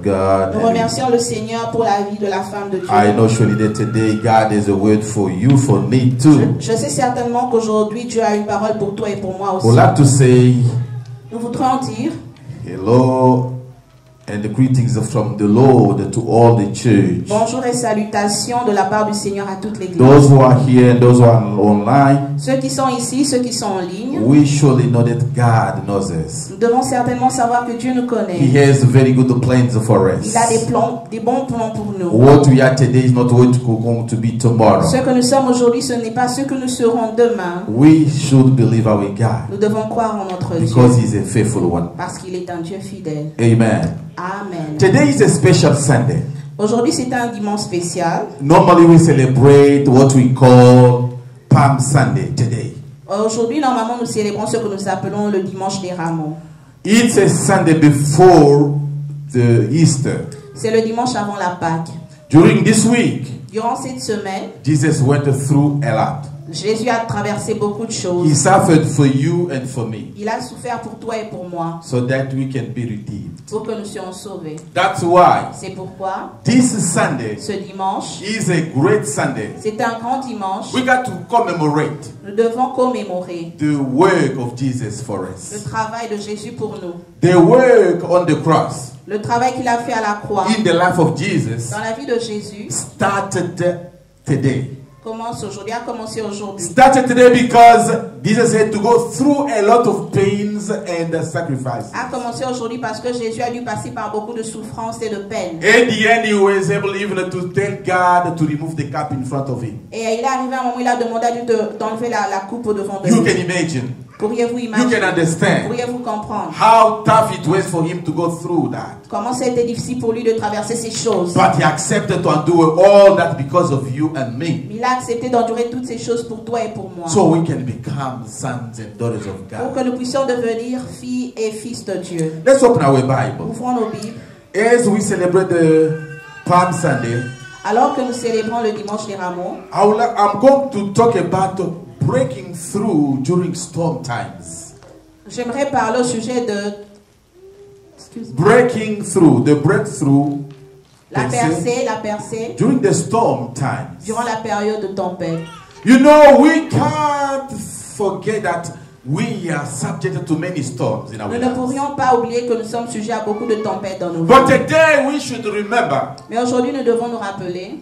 of God. Nous remercions le Seigneur pour la vie de la femme de Dieu. I know surely that today God has a word for you, for me too. Je sais certainement qu'aujourd'hui Dieu a une parole pour toi et pour moi aussi. We'd like to say Nous voudrions dire hello and the greetings from the Lord to all the church. bonjour et salutations de la part du Seigneur à toute l'église. Those who are here and those who are online, Ceux qui sont ici, ceux qui sont en ligne, we surely know that God knows us. nous devons certainement savoir que Dieu nous He connaît. has very good plans for us. Il a des bons plans pour nous. What we are today is not what we're going to be tomorrow. Ce que nous sommes aujourd'hui, ce n'est pas ce que nous serons demain. We should believe our God Nous devons croire en notre because Dieu He's a faithful one. parce qu'il est un Dieu fidèle. Amen. Amen. Today is a special Sunday. Aujourd'hui, c'est un dimanche spécial. Normally we celebrate what we call Palm Sunday today. Aujourd'hui, normalement, nous célébrons ce que nous appelons le dimanche des rameaux. It's a Sunday before the Easter. C'est le dimanche avant la Pâque. During this week, Durant cette semaine, Jesus went through a lot. Jésus a traversé beaucoup de He choses. suffered for you and for me Il a souffert pour toi et pour moi, so that we can be redeemed. pour que nous soyons sauvés. That's why C'est pourquoi this Sunday ce dimanche, is a great Sunday. c'est un grand dimanche. We got to commemorate Nous devons commémorer the work of Jesus for le us. travail de Jésus pour nous. The work on the cross Le travail qu'il a fait à la croix, in the life of Jesus dans la vie de Jésus, started today. commence aujourd'hui, a commencé aujourd'hui. Started today because Jesus had to go through a lot of pains and sacrifices. A commencé aujourd'hui parce que Jésus a dû passer par beaucoup de souffrances et de peines. In the end, he was able even to tell God to remove the cup in front of him. Et il est arrivé un moment où il a demandé à Dieu d'enlever la coupe au devant de You lui. can imagine. Pourriez-vous You imaginer? can understand Pourriez-vous comprendre how tough it was for him to go through that. comment ça a été difficile pour lui de traverser ces choses? But he accepted to endure all that because of you and me. Il a accepté d'endurer toutes ces choses pour toi et pour moi. So we can become sons and daughters of Pour God. que nous puissions devenir filles et fils de Dieu. Let's open our Bible. Ouvrons nos Bibles. As we celebrate the Palm Sunday, Alors que nous célébrons le dimanche des rameaux, I'm going to talk about breaking through during storm times. j'aimerais parler au sujet de Breaking through, the breakthrough la percée during the storm times. durant la période de tempête. You know, we can't forget that we are subject to many storms in our Nous ne lives. pourrions pas oublier que nous sommes sujets à beaucoup de tempêtes dans nos But vies. today we should remember, Mais aujourd'hui, nous devons nous rappeler,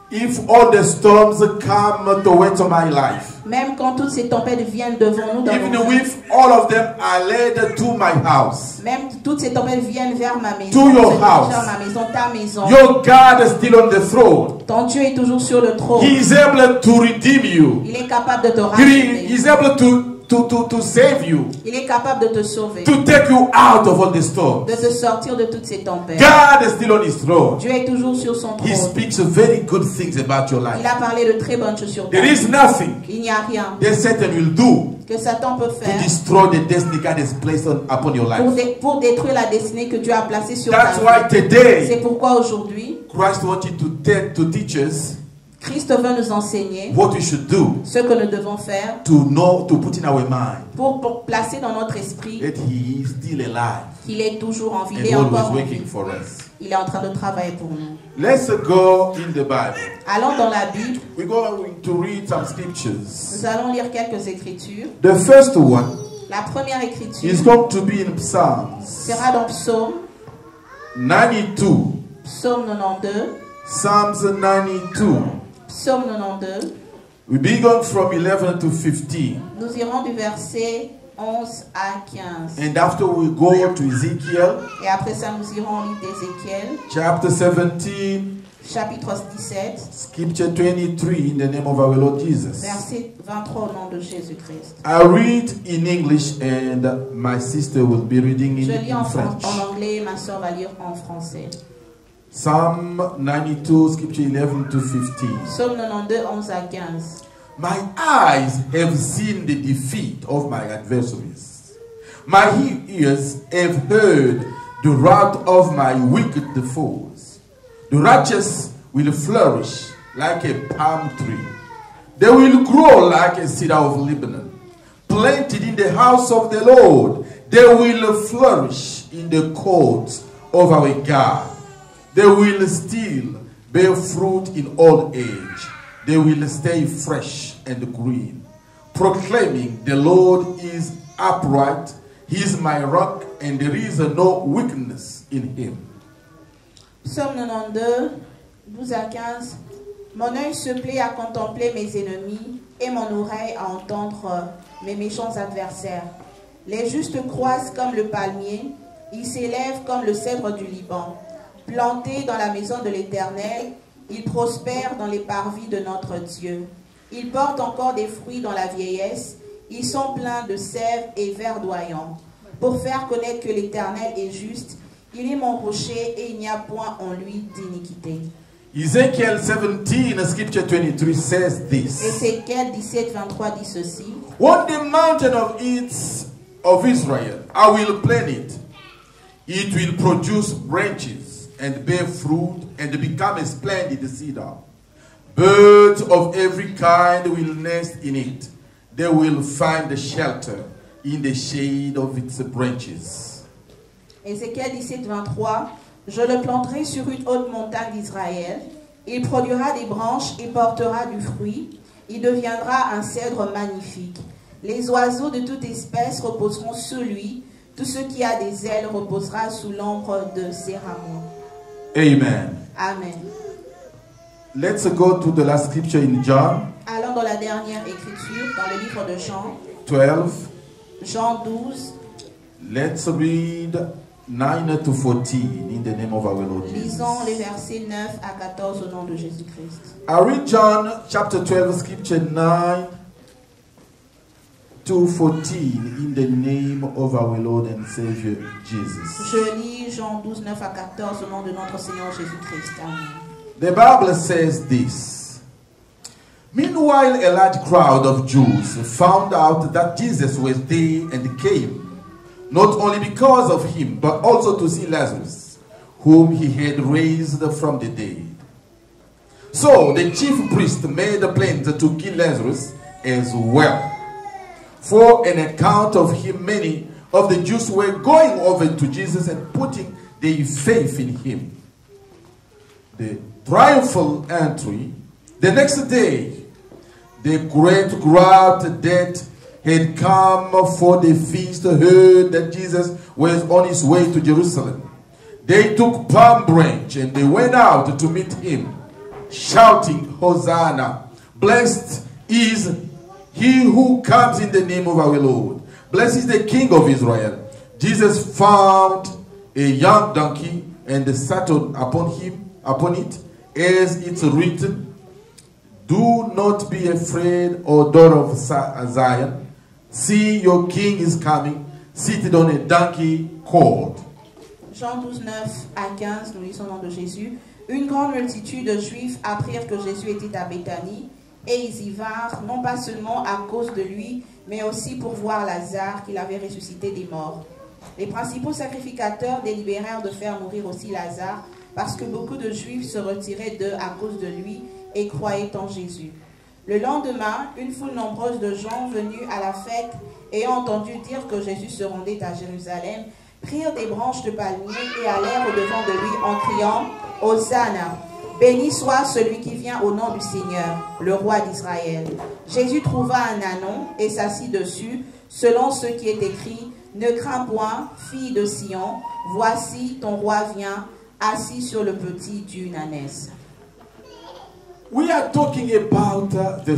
if all the storms come towards my life, même quand toutes ces tempêtes viennent devant nous, dans even nos vies, if all of them are led to my house, même toutes ces tempêtes viennent vers ma maison, To your se dirigent house. vers ma maison, ta maison. your God is still on the throne. Ton Dieu est toujours sur le trône. He is able to redeem you. Il est capable de te He racheter. is able to save you, Il est capable de te sauver, to take you out of all the storms. de te sortir de toutes ces tempêtes. God is still on his throne. Dieu est toujours sur son He trône. speaks very good things about your Il life. a parlé de très bonnes choses sur toi. There is nothing Il n'y a rien that Satan will do que Satan peut to faire destroy the destiny God has placed upon your life. pour détruire la destinée que Dieu a placée sur That's ta why vie. today C'est pourquoi aujourd'hui, Christ wanted to teach us Christ veut nous enseigner what we should do ce que nous devons faire to know, to put in our mind pour placer dans notre esprit that He is still alive qu'il est toujours en vie, il and est encore always en vie. working for us. Il est en train de travailler pour nous. Let's go in the Bible. Allons dans la Bible, We're going to read some scriptures. nous allons lire quelques écritures. The first one La première écriture is going to be in Psalms sera dans Psaume 92. Psaume 92. Psalms 92. Psaume 92. We begin from 11 to 15. Nous irons du verset 11 à 15. And after we go to Ezekiel, Et après ça, nous irons au livre d'Ézéchiel, chapter 17, chapitre 17, scripture 23, in the name of our Lord Jesus. verset 23 au nom de Jésus-Christ. I read in English and my sister will be reading Je in lis en French. anglais et ma soeur va lire en français. Psalm 92, scripture 11 to 15. Psaume 92, 11 à 15. My eyes have seen the defeat of my adversaries. My ears have heard the wrath of my wicked foes. The righteous will flourish like a palm tree. They will grow like a cedar of Lebanon. Planted in the house of the Lord, they will flourish in the courts of our God. They will still bear fruit in old age. They will stay fresh and green, proclaiming the Lord is upright, he is my rock, and there is no weakness in him. Psaume 92, 12 à 15. Mon œil se plaît à contempler mes ennemis et mon oreille à entendre mes méchants adversaires. Les justes croissent comme le palmier, ils s'élèvent comme le cèdre du Liban. Plantés dans la maison de l'Éternel, ils prospèrent dans les parvis de notre Dieu. Ils portent encore des fruits dans la vieillesse, ils sont pleins de sève et verdoyants. Pour faire connaître que l'Éternel est juste, il est mon rocher et il n'y a point en lui d'iniquité. Ezekiel 17, scripture 23 says this. Ézéchiel 17, 23 dit ceci. On the mountain of Israel, I will plant it. It will produce branches and bear fruit and become a splendid cedar. Birds of every kind will nest in it. They will find shelter in the shade of its branches. Ézéchiel 17, 23. Je le planterai sur une haute montagne d'Israël. Il produira des branches et portera du fruit. Il deviendra un cèdre magnifique. Les oiseaux de toute espèce reposeront sur lui. Tout ce qui a des ailes reposera sous l'ombre de ses rameaux. Amen. Amen. Let's go to the last scripture in John. Allons dans la dernière écriture, dans le livre de Jean. 12. Jean 12. Let's read 9 to 14 in the name of our Lord Jesus. Lisons les versets 9 à 14 au nom de Jésus-Christ. I read John chapter 12, scripture 9 to 14 in the name of our Lord and Savior Jesus. Je lis Jean 12, 9 à 14 au nom de notre Seigneur Jésus-Christ. Amen. The Bible says this. Meanwhile, a large crowd of Jews found out that Jesus was there and came, not only because of him, but also to see Lazarus, whom he had raised from the dead. So the chief priest made plans to kill Lazarus as well. For an account of him, many of the Jews were going over to Jesus and putting their faith in him. The triumphal entry. The next day, the great crowd that had come for the feast heard that Jesus was on his way to Jerusalem. They took palm branch and they went out to meet him, shouting, Hosanna! Blessed is he who comes in the name of our Lord. Blessed is the King of Israel. Jesus found a young donkey and sat upon it, as it's written, do not be afraid, O daughter of Zion. See, your king is coming, seated on a donkey colt. Jean 12, 9 à 15, nous lisons au nom de Jésus. Une grande multitude de Juifs apprirent que Jésus était à Béthanie, et ils y vinrent, non pas seulement à cause de lui, mais aussi pour voir Lazare qu'il avait ressuscité des morts. Les principaux sacrificateurs délibérèrent de faire mourir aussi Lazare, parce que beaucoup de Juifs se retiraient d'eux à cause de lui et croyaient en Jésus. Le lendemain, une foule nombreuse de gens venus à la fête, ayant entendu dire que Jésus se rendait à Jérusalem, prirent des branches de palmier et allèrent au-devant de lui en criant « Hosanna ! Béni soit celui qui vient au nom du Seigneur, le roi d'Israël. » Jésus trouva un ânon et s'assit dessus, selon ce qui est écrit « Ne crains point, fille de Sion, voici ton roi vient, assis sur le petit d'une ânesse. » We are talking about the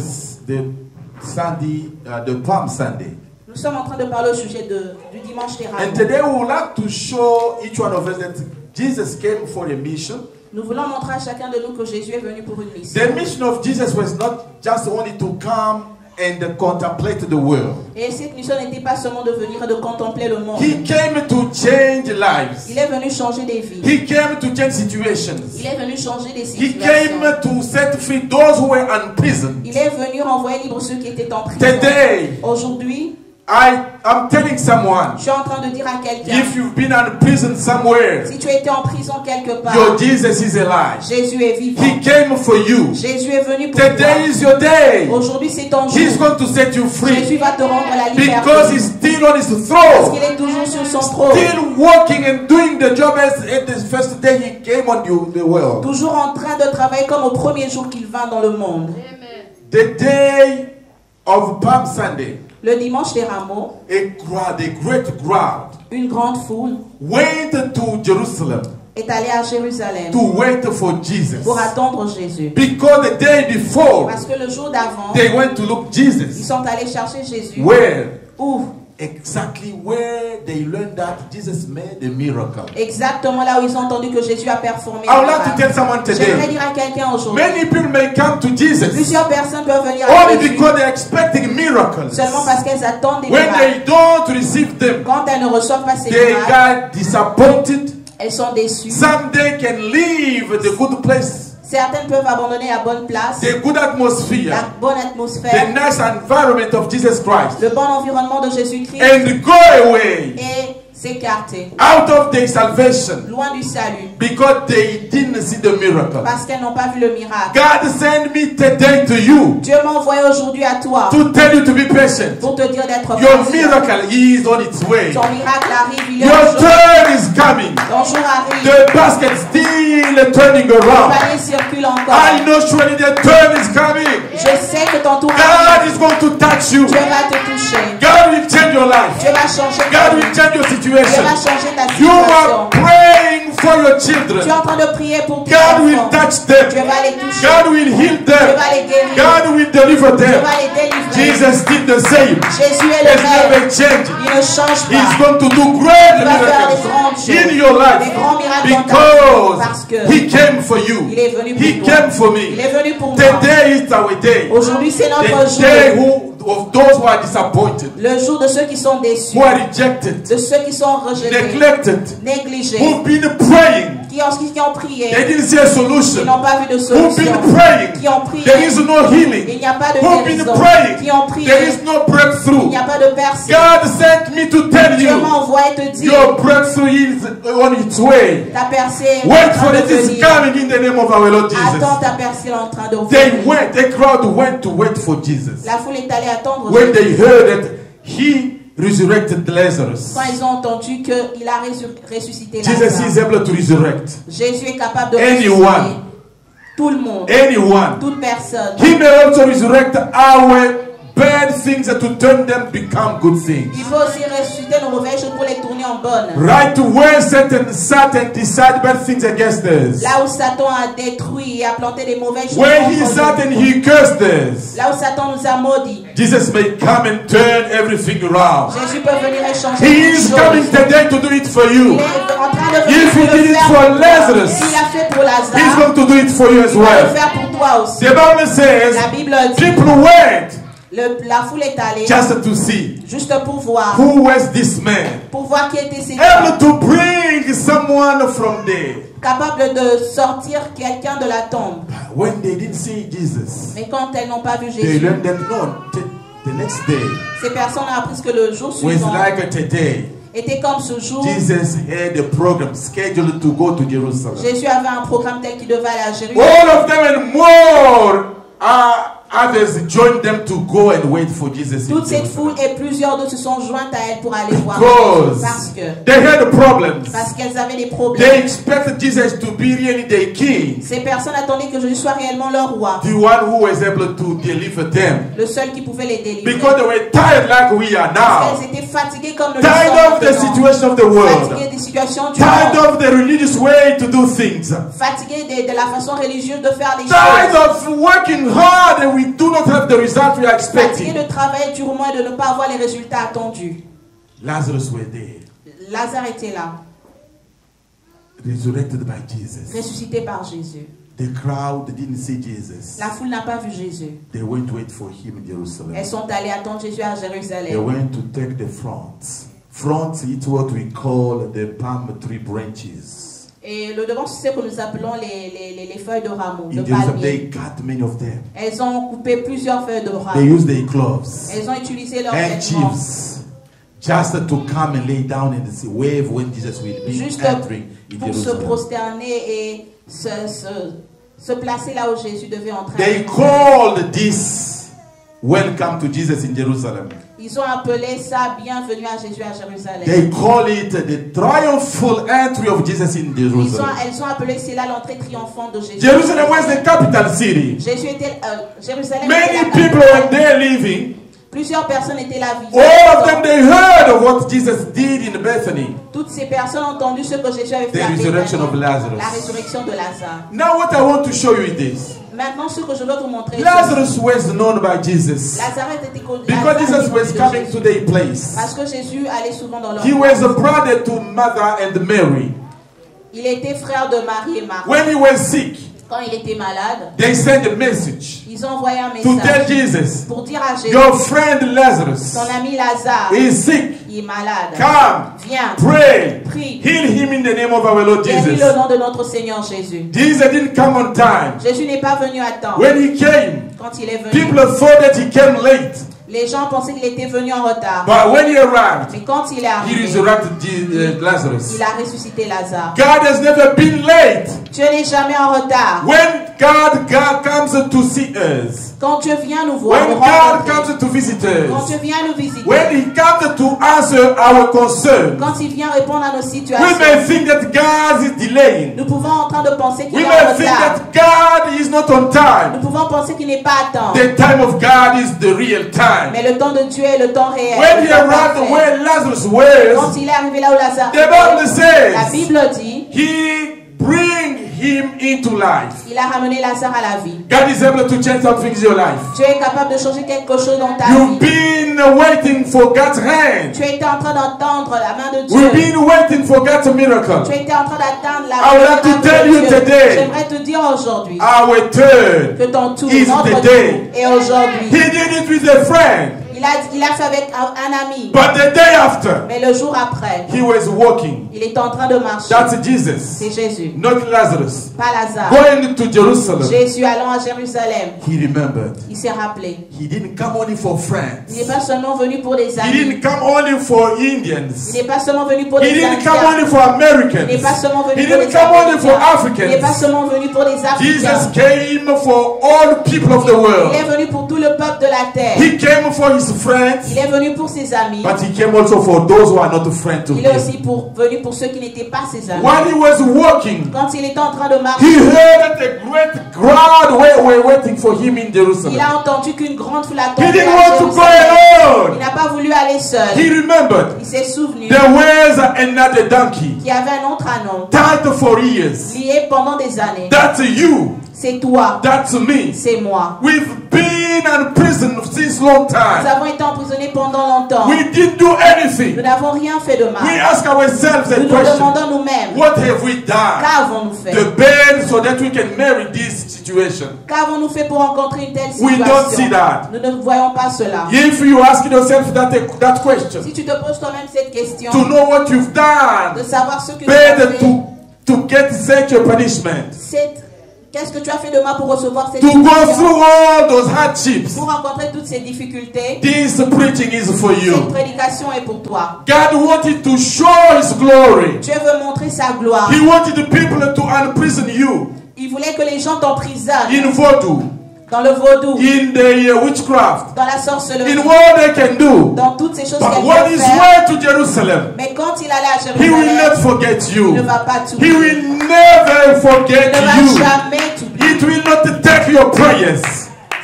Sunday, the Palm Sunday. Nous sommes en train de parler au sujet du dimanche des Rameaux. And today we would like to show each one of us that Jesus came for a mission. Nous voulons montrer à chacun de nous que Jésus est venu pour une mission. The mission of Jesus was not just only to come and contemplate the world. Et cette mission n'était pas seulement de venir et de contempler le monde. He came to change lives. Il est venu changer des vies. He came to change situations. Il est venu changer des He situations. came to set free those who were imprisoned. Il est venu renvoyer libre ceux qui étaient en prison. Today, Aujourd'hui, I'm telling someone, Je suis en train de dire à quelqu'un, if you've been in prison somewhere, si tu étais en prison quelque part, your Jesus is alive. Jésus est vivant. He came for you. Jésus est venu pour Today toi. is your day. Aujourd'hui, c'est ton jour. He's going to set you free Jésus va te rendre la because liberté. he's still on his Parce throne, qu'il est toujours sur son trône. still working and doing the job as at the first day he came on the world. Toujours en train de travailler comme au premier jour qu'il vint dans le monde. The day of Palm Sunday, Le dimanche des rameaux, a great crowd une grande foule went to Jerusalem est allée à Jérusalem to wait for Jesus. pour attendre Jésus. Because the day before, Parce que le jour d'avant, they went to look ils Jesus. sont allés chercher Jésus. Where? Où? Exactly where they learned that Jesus made a miracle. Exactement là où ils ont entendu que Jésus a performé. I would like to tell someone J'aimerais today, dire à quelqu'un aujourd'hui, many people may come to Jesus plusieurs personnes peuvent venir à only Jésus because they're expecting miracles. seulement parce qu'elles attendent des When miracles. they don't receive them, Quand elles ne reçoivent pas ces they miracles, got disappointed. elles sont déçues. Some they can leave the good place, Certaines peuvent abandonner la bonne place, the good atmosphere, la bonne the atmosphère, nice environment of Jesus Christ, le bon environnement de Jésus-Christ and go away et s'écarter out of their salvation loin du salut because they didn't see the miracle. parce qu'elles n'ont pas vu le miracle. God sent me today to you Dieu m'a envoyé aujourd'hui à toi to tell you to be patient. pour te dire d'être Your patient. miracle is on its way. Ton miracle arrive, il est Your aujourd'hui. turn is coming. Ton jour arrive. The basket still turning Le around. panier circule encore. I know surely the turn is coming. Je sais que ton tour God arrive. is going to touch you. Dieu va te toucher. God will change your life. Dieu va changer ta God vie. will change your Dieu situation. va changer ta You are situation. praying for your Tu es children. en train de prier pour tes God will enfants. touch Dieu them. va les toucher. God will heal Dieu them. va les guérir. God will deliver Dieu them. va les délivrer. Jesus did the same. Jésus est le He's never même. changed. Il ne change He's pas. going to do great Il va faire des miracles grandes choses. in your Des life grands miracles dans ta vie. because Parce que He came for you. il est venu pour He toi. came for Il me. est venu pour moi. Today is our day. Aujourd'hui, c'est notre The day jour. of those who are disappointed, Le jour de ceux qui sont déçus. who are rejected, De ceux qui sont rejetés. neglected, Négligés. who've been praying. Qui ont prié. They didn't see a Ils solution. n'ont pas vu de Who've solution. been praying. Qui ont prié. There is no Il healing. n'y a pas de Who've been guérison. praying. Qui ont prié. There is no Il breakthrough. n'y a pas de percée. God sent me to tell Dieu you m'a envoyé te dire. your breakthrough is on its way. Ta percée est en Wait train for de it is venir. coming in the name of our Lord Jesus. Attends, ta percée est en train de They venir. went, the crowd went to wait for Jesus. La foule est allée attendre When Jésus. they heard that He resurrected Lazarus. Quand ils ont entendu qu'il a ressuscité Jesus Lazare. is able to resurrect Jésus est capable de Anyone. ressusciter tout le monde, anyone. toute personne. He may also resurrect our bad things to turn them become good things. Il faut aussi ressusciter nos mauvaises choses pour les tourner en bonnes. Right to where Satan sat and decided bad things against us. Là où Satan a détruit et a planté des mauvaises choses. Where he contre sat nous. and he cursed us. Là où Satan nous a maudits. Jesus may come and turn everything around. Jésus peut venir et changer He toutes is choses. coming today to do it for Il you. est en train de venir If he pour le did it faire for pour toi. Lazarus, S'il a fait pour He's Lazare, going to do it for you as il va le well. faire pour toi aussi. The Bible says La Bible dit, people went la foule est allée just to see juste pour voir who was this man, qui était cet able homme, to bring someone from there. capable de sortir quelqu'un de la tombe. When they didn't see Jesus, Mais quand elles n'ont pas vu they Jésus, learned that no, the next day ces personnes ont appris que le jour was suivant like today. était comme ce jour. Jesus had a program scheduled to go to Jerusalem. Jésus avait un programme tel qu'il devait aller à Jérusalem. All of them and more others joined them to go and wait for Jesus in Toute cette foule Jerusalem. et plusieurs d'autres se sont jointes à elle pour aller voir Because Jésus. Parce que they had problems. Parce qu'elles avaient des They problèmes. expected Jesus to be really the king, Ces personnes attendaient que Jésus soit réellement leur roi, the one who was able to deliver them. le seul qui pouvait les délivrer. Because they were tired like we are now. Elles étaient fatiguées comme nous le Tired sommes of the maintenant. situation of the world. Fatiguées des situations du Tired monde. of the religious way to do things. Fatiguées de la façon religieuse de faire des Tired choses. of working hard and we do not have the result we are Fatiguées expecting. de travailler durement et de ne pas avoir les résultats attendus. Lazarus were there, Lazare était là, resurrected by Jesus. ressuscité par Jésus. The crowd didn't see Jesus. La foule n'a pas vu Jésus. They went to wait for him in Jerusalem. Elles sont allées attendre Jésus à They Jérusalem. went to take the front. Front is what we call the palm tree branches. Et le devant, c'est ce que nous appelons les feuilles de rameau, de In Jerusalem, they palmier. cut many of them. Elles ont coupé plusieurs feuilles de They rameau. use their cloves, Elles ont utilisé leurs vêtements, handkerchiefs, Just to come and lay down in the wave when Jesus will be Juste entering in pour se Jerusalem. prosterner et se placer là où Jésus devait entrer. They called this welcome to Jesus in Jerusalem. Ils ont appelé ça bienvenue à Jésus à Jérusalem. They call it the triumphal entry of Jesus in Jerusalem. Elles ont appelé cela l'entrée triomphante de Jésus. Jerusalem was the capital city. Jérusalem Many était la people capitale. were there living. Plusieurs personnes étaient là vivant. All of them, they heard of what Jesus did in Bethany. Toutes ces personnes ont entendu ce que Jésus avait fait The à resurrection of Bethany, Lazarus. la résurrection de Lazare. Now what I want to show you is this. Maintenant, ce que je veux vous montrer, Lazarus was known by Jesus. Lazare était connu Because Jesus was coming to their place. parce que Jésus allait souvent dans leur He was a brother to Mother and Mary. Il était frère de Marie et Marthe. When he was sick, Quand il était malade, they sent a message ils ont envoyé un to tell message Jesus, pour dire à Jésus, your friend Lazarus ton ami Lazare, is sick. il est malade. Come, Viens, pray, prie, heal him in the name of our Lord guéris Jesus. le nom de notre Seigneur Jésus. Jesus didn't come on time. Jésus n'est pas venu à temps. When he came, Quand il est venu, people thought that he came late. les gens pensaient qu'il était venu en retard. But when he arrived, Mais quand il est he arrivé, resurrected Lazarus. il a ressuscité Lazare. God has never been late. Dieu n'est jamais en retard. When God comes to see us, Quand Dieu vient nous voir, when nous God rencontrer, comes to visit quand us, Dieu vient nous visiter, when he comes to answer our concern, quand il vient répondre à nos we situations, may think that God is delaying. nous pouvons en train de penser qu'il We est en may think retard. that God is not on Nous time. pouvons penser qu'il n'est pas à temps. The time of God is the real time. Mais le temps de Dieu est le temps réel. When le he temps arrived parfait. where Lazarus Quand was, il est arrivé là où Lazare the Bible était, la says Bible dit, he bring him into life. il a ramené Lazare à la vie. God is able to change some things in your life. Dieu est capable de changer quelque chose dans ta You've vie. been waiting for God's hand. Tu étais en train d'entendre la main de We've Dieu. been waiting for God's miracle. Tu étais en train d'attendre la I would like to main tell de you Dieu. today, J'aimerais te dire aujourd'hui our turn que ton tour, is notre the tour day. est aujourd'hui. He did it with a friend, Il a fait avec un ami. but the day after, Mais le jour après, he was walking. il est en train de marcher. That's Jesus, C'est Jésus, not Lazarus. pas Lazare. Going to Jerusalem, Jésus allant à Jérusalem, he remembered. il s'est rappelé. He didn't come only for friends. Il n'est pas seulement venu pour des He amis. didn't come only for Il Indians. n'est pas seulement venu pour He des didn't come Indiens. only for Americans. Il n'est pas seulement He venu pour didn't des come only for Américains. Il n'est pas Africans. seulement venu pour des Jesus Africains. came for all people of the Il world. est venu pour tout le peuple de la terre. He came for his friends, Il est venu pour ses amis. but he came also for those who are not friends to Il est him. aussi venu pour ceux qui n'étaient pas ses amis. While he was walking, Quand il était en train de he marcher, heard that a great crowd were waiting for him in il Jerusalem. a entendu qu'une grande foule He attendait didn't à want to go Jérusalem. Il alone. n'a pas voulu aller seul. He remembered Il s'est souvenu there was another donkey qu'il y avait un autre ânon tied for years. lié pendant des années. That's you. C'est toi, That's me. c'est moi. We've been in prison since long Nous time. avons été emprisonnés pendant longtemps. We didn't do Nous anything. n'avons rien fait de We mal. ask ourselves a Nous nous question. demandons nous-mêmes, What have we done qu'avons-nous fait? to bend so that we can marry this situation? Qu'avons-nous fait pour rencontrer une telle We don't see situation? that. Nous ne voyons pas cela. If you ask yourself that question, Si tu te poses toi-même cette question, to know what you've de done, savoir ce que tu as better fait, to get such a punishment, qu'est-ce que tu as fait de mal pour recevoir cette to go situation? through all those hardships, Pour rencontrer toutes ces difficultés, this preaching is for cette you. prédication est pour toi. God wanted to show His glory. Dieu veut montrer sa gloire. He wanted the people to imprison you Il voulait que les gens t'emprisonnent in voodoo, dans le vaudou, in the witchcraft, dans la sorcellerie, in what they can do. dans toutes ces choses But qu'elle when peut He's faire. way to Jerusalem, Mais quand il allait à He will Jérusalem, not forget il you. ne va pas He t'oublier. will never forget Il ne va you. jamais t'oublier. It will not take your prayers.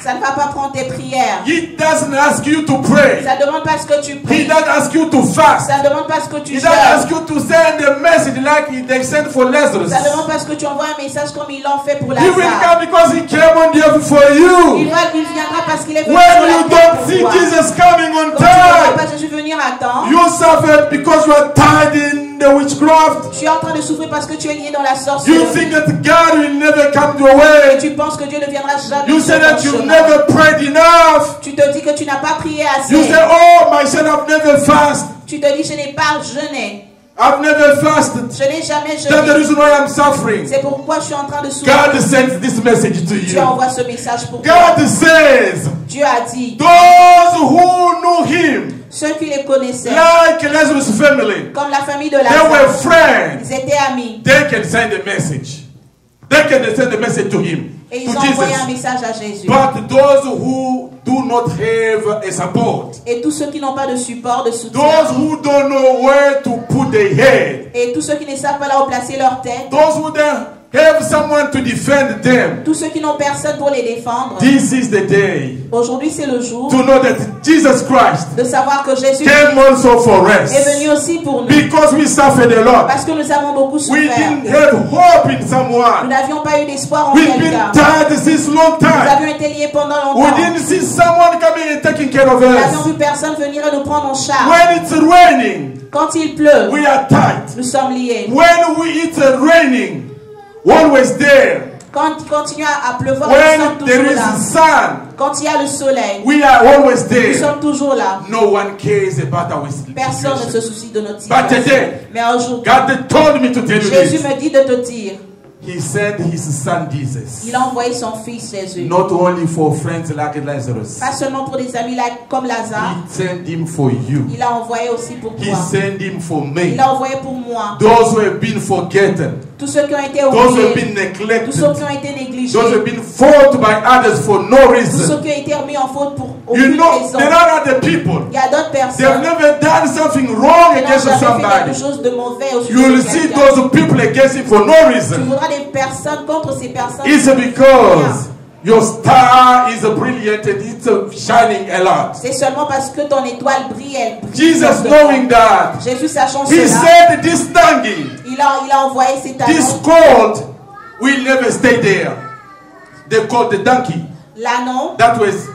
Ça ne va pas prendre tes prières. He doesn't ask you to pray. Ça ne demande pas ce que tu He pries. doesn't ask you to fast. Ça ne demande pas ce que tu He doesn't jeûnes. ask you to send a message like they sent for Lazarus. Ça ne demande pas ce que tu envoies un message comme ils l'ont fait pour He will Lazare. come because He came on the earth for you. Il viendra parce qu'il est venu When sur la you terre don't pour see toi. Jesus coming on Quand tu ne vois time, pas Jésus venir à temps, you suffered because you are tied in the witchcraft. tu es en train de souffrir parce que tu es lié dans la You sorcellerie. think that God will never come your Et way. tu penses que Dieu ne viendra jamais You sur say that ton you've chemin. never prayed enough. Tu te dis que tu n'as pas prié You assez. say, oh, my son, I've never fasted. Tu te dis, je n'ai pas jeûné. I've never fasted. Je n'ai jamais That's the jeûné. reason why I'm suffering. C'est pourquoi je suis en train de souffrir. God sends this message to Dieu you. envoie ce message pour toi. God says, Dieu a dit, those who know Him, Ceux qui les connaissaient, like Lazarus' family, comme la famille de they were Lazare, friends. ils étaient amis. They can send a message. They can send a message to him, Et ils to ont envoyé un Jesus. message à Jésus. But those who do not have a support, Et tous ceux qui n'ont pas de support, de soutien, those who don't know where to put their head, et tous ceux qui ne savent pas là où placer leur tête, those who don't have someone to defend them, tous ceux qui n'ont personne pour les défendre, this is the day aujourd'hui c'est le jour to know that Jesus Christ de savoir que Jésus came also for est us. venu aussi pour nous. Because we suffered a lot. Parce que nous avons beaucoup We souffert. didn't have hope in Nous someone. n'avions pas eu d'espoir en We've been quelqu'un. tired since long Nous time. avions été liés pendant We longtemps. didn't see someone coming and taking care of Nous n'avions us. vu personne venir et nous prendre en charge. When it's raining, Quand il pleut, we are tight. nous sommes liés. When it's raining, always there. Quand il continue à pleuvoir, nous When sommes there toujours is là. sun, Quand il y a le soleil, we are always nous there. sommes toujours là. No one cares about our Personne ne se situation. soucie de notre But situation. today, Mais aujourd'hui, God told me to tell you Jésus this. me dit de te dire, He sent his son Jesus. il a envoyé son fils Jésus. Not only for friends like Lazarus. Pas seulement pour des amis là, comme Lazare, He sent him for you. il a envoyé aussi pour He toi. sent him for Il me. a envoyé pour moi. Those who have been forgotten. Tous ceux qui ont été Those who have oubliés, been neglected. tous ceux qui ont été négligés, Those who have been fought by others for no tous reason. ceux qui ont été remis en faute pour You aucune know, raison. there are other people. Il y a d'autres They have personnes never done something wrong qui n'ont against jamais fait somebody. quelque chose de mauvais au sujet You will de see quelqu'un. those people against him for no Tu reason. voudras des personnes contre ces personnes. It's because your star is brilliant and it's shining a lot. C'est seulement parce que ton étoile brille, elle brille. Jesus fortement. knowing that, Jésus sachant he cela, said this donkey, il a envoyé ses this talents. colt will never stay there. They called the donkey L'ânon that was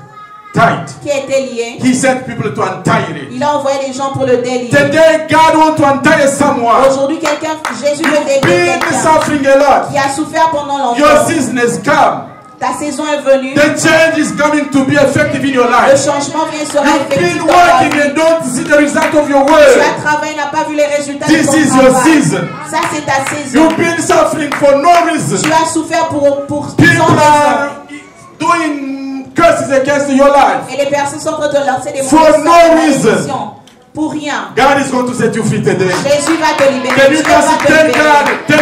tight. qui était lié, He sent people to untie it. il a envoyé des gens pour le délier. Today God wants to untie someone. Aujourd'hui, Jésus veut délier Been quelqu'un suffering a lot. qui a souffert pendant Your longtemps. season has come. Ta saison est venue. The change is coming to be effective in your Le life. changement vient sera You've effectif been dans ta working vie. and don't see the result of your Tu work. as travaillé, n'a pas vu les résultats This de ton is your travail. season. Ça, c'est ta saison. You've been suffering for no reason. Tu as souffert pour sans People raison. are doing curses against your life. Et les personnes sont en train de lancer des For mauvaises no reason. malédictions. Pour rien. God is going to set you free today. Jésus va te libérer. Can you Dieu va just te tell libérer.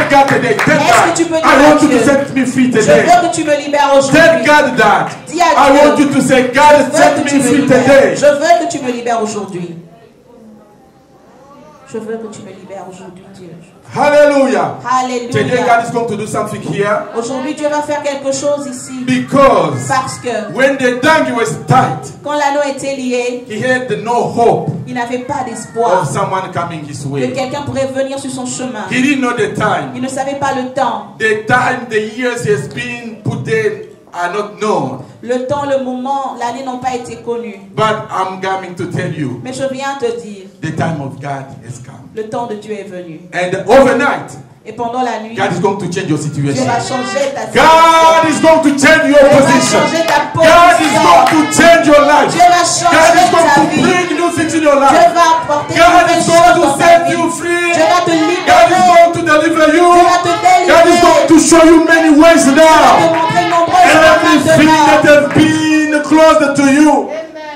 God today? Tell Est-ce God, que tu peux dire I à want you Dieu, to set me free Je today. veux que tu me libères Tell aujourd'hui. God that. Dis à I Dieu, want you to say, je God, veux set que me tu me free libères. today. Je veux que tu me libères aujourd'hui. Je veux que tu me libères aujourd'hui, Dieu. Hallelujah. Today God Alléluia. is going to do something here Aujourd'hui, Dieu va faire quelque chose ici. because Parce que when the donkey was tight, quand l'anneau était lié, he had no hope il n'avait pas d'espoir of someone coming his que way. quelqu'un pourrait venir sur son chemin. He didn't know the time. Il ne savait pas le temps. The time, the years he has been put there are not known. Le temps, le moment, l'année n'ont pas été connus. But I'm coming to tell you, Mais je viens te dire, the time of God has come. le temps de Dieu est venu. And overnight, Et pendant la nuit, God is going to change your Dieu situation. va changer ta God situation. is going to change your Dieu va position. changer ta God is going position. to change your life. Dieu va God is changer going ta to vie. bring new things in your Dieu life. va apporter de God nouvelles is choses going to dans ta set vie. you free. Dieu va te God is libérer. going to deliver you. Dieu va te God is going délivrer. to show you many ways Dieu va te now. montrer nombreuses Everything that maintenant. has been closed to you,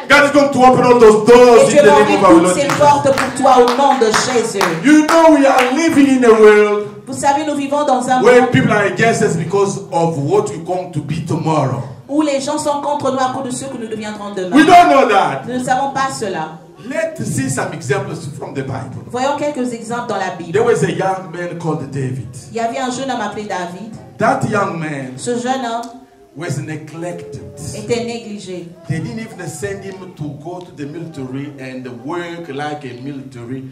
God is going to open all those doors Et in Dieu the va name ouvrir of our toutes Lord ces Jesus. portes pour toi au nom de Jésus. You know we are living in a world Vous savez, nous vivons dans un where monde people are against us because of what we're going to be tomorrow. où les gens sont contre nous à cause de ce que nous deviendrons demain. We don't know that. Nous ne savons pas cela. Let's see some examples from the Bible. Voyons quelques exemples dans la Bible. There was a young man called David. Il y avait un jeune homme appelé David. That young man Ce jeune homme was neglected. était négligé. They didn't even send him to go to the military and work like a military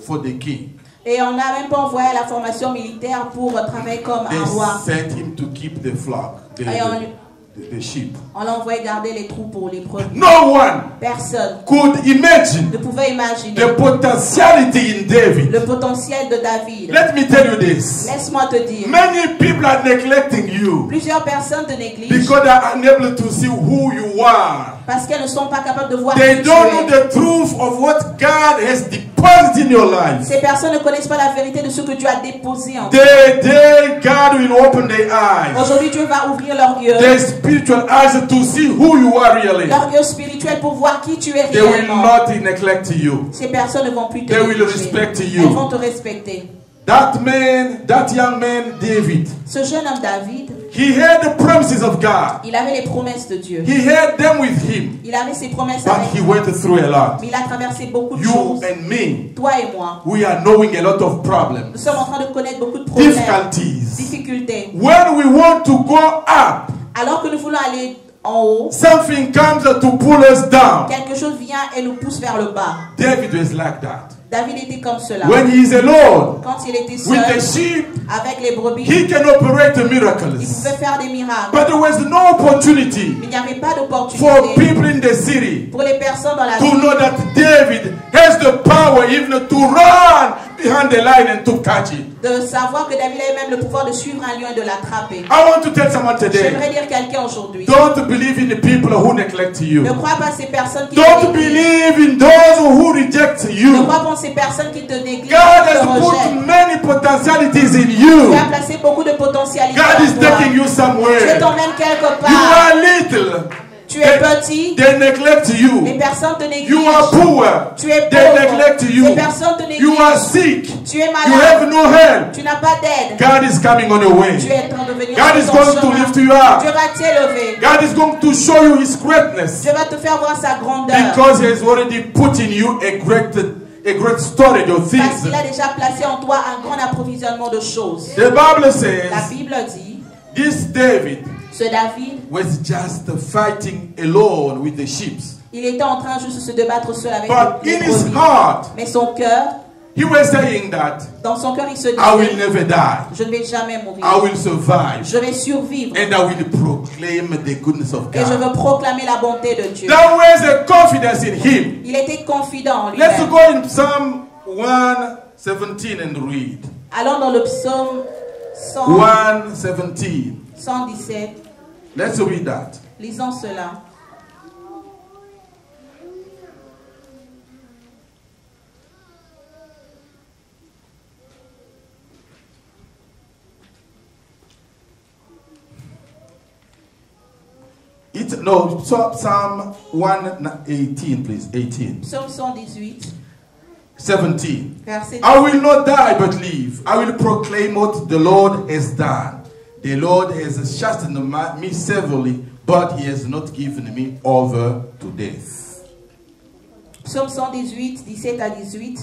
for the king. Et on n'a même pas envoyé à la formation militaire pour travailler comme They un roi. sent him to keep the flock, the sheep. On l'a envoyé garder les troupeaux, les brebis. No one Personne could imagine ne pouvait imaginer the potentiality in David. le potentiel de David. Let me tell you this. Laisse-moi te dire, Many people are neglecting you plusieurs personnes te négligent because they are unable to see who you are. parce qu'elles ne sont pas capables de voir They qui tu don't know es. the truth of what God has deposited in your life. Ces personnes ne connaissent pas la vérité de ce que Dieu a déposé en toi. The day God will open their eyes. Aujourd'hui, Dieu va ouvrir leurs yeux. Their spiritual eyes to see who you are really. Leurs yeux spirituels pour voir qui tu es They will réellement. not neglect you. Ces personnes ne vont plus te They will négliger. respect Elles you. vont te respecter. That man, that young man, David, Ce jeune homme David, he had the promises of God. il avait les promesses de Dieu. He had them with him, Il avait ses promesses but avec he lui. went through a lot. Mais il a traversé beaucoup de You choses. and me, Toi et moi, we are knowing a lot of nous problems, sommes en train de connaître beaucoup de problèmes, difficulties. difficultés. When we want to go up, Alors que nous voulons aller en haut, something comes to pull us down. quelque chose vient et nous pousse vers le bas. David was like that. David était comme cela. When he is alone Quand il était with the seul sheep, avec les brebis, he can operate the il miracles. pouvait faire des miracles. But there was no opportunity Mais il n'y avait pas for d'opportunité people in the city pour les personnes dans la to ville know that David has the power even to run behind the line and to catch it. de savoir que David avait même le pouvoir de suivre un lion et de l'attraper. I want to tell someone today, J'aimerais dire quelqu'un aujourd'hui. don't believe in the people who neglect Ne you. crois pas ces personnes qui Don't te négligent. believe in those who reject Ne you. crois pas en ces personnes qui te négligent, God qui te has put rejettent. many potentialities in Tu you. as placé beaucoup de potentialités God is en toi. taking you Dieu somewhere. t'emmène quelque You part. are little. Tu es petit. They neglect Les you. personnes te négligent. You are poor. Tu es They pauvre. neglect Ces you. personnes te You are négligent. sick. Tu es You malade. have no help. Tu n'as pas d'aide. God is coming on your way. Tu es en train de venir God is sur ton going to chemin. lift you up. Dieu va t'élever. God is going to show you His greatness Dieu va te faire voir sa grandeur. because He has already put in you a great storage of Parce things. qu'il a déjà placé en toi un grand approvisionnement de choses. The Bible La says Bible dit, this David ce David, was just fighting alone with the sheep. il était en train juste de se débattre seul avec But les in his brebis. heart, Mais son cœur, he was saying that dans son cœur, il se I will disait, never die. je ne vais jamais mourir. I will survive. Je vais survivre. And I will proclaim the goodness of Et je God. veux proclamer la bonté de Dieu. There was a confidence in him. Il était confident en Let's lui-même. go in Psalm 1:17 and read. Allons dans le psaume 1:17. 117. Let's read that. Lisons cela. No, Psalm 1:18, please. 18. Psaume 118, 17. verset I will not die but live. I will proclaim what the Lord has done. The Lord has chastened me severely, but He has not given me over to death. Psaume 118, 17 à 18.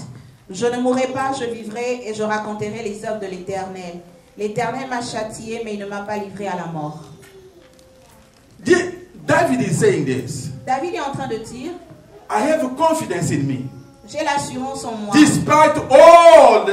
Je ne mourrai pas, je vivrai et je raconterai les œuvres de l'Éternel. L'Éternel m'a châtié, mais il ne m'a pas livré à la mort. David is saying this. David est en train de dire, I have confidence in me. j'ai l'assurance en moi Despite all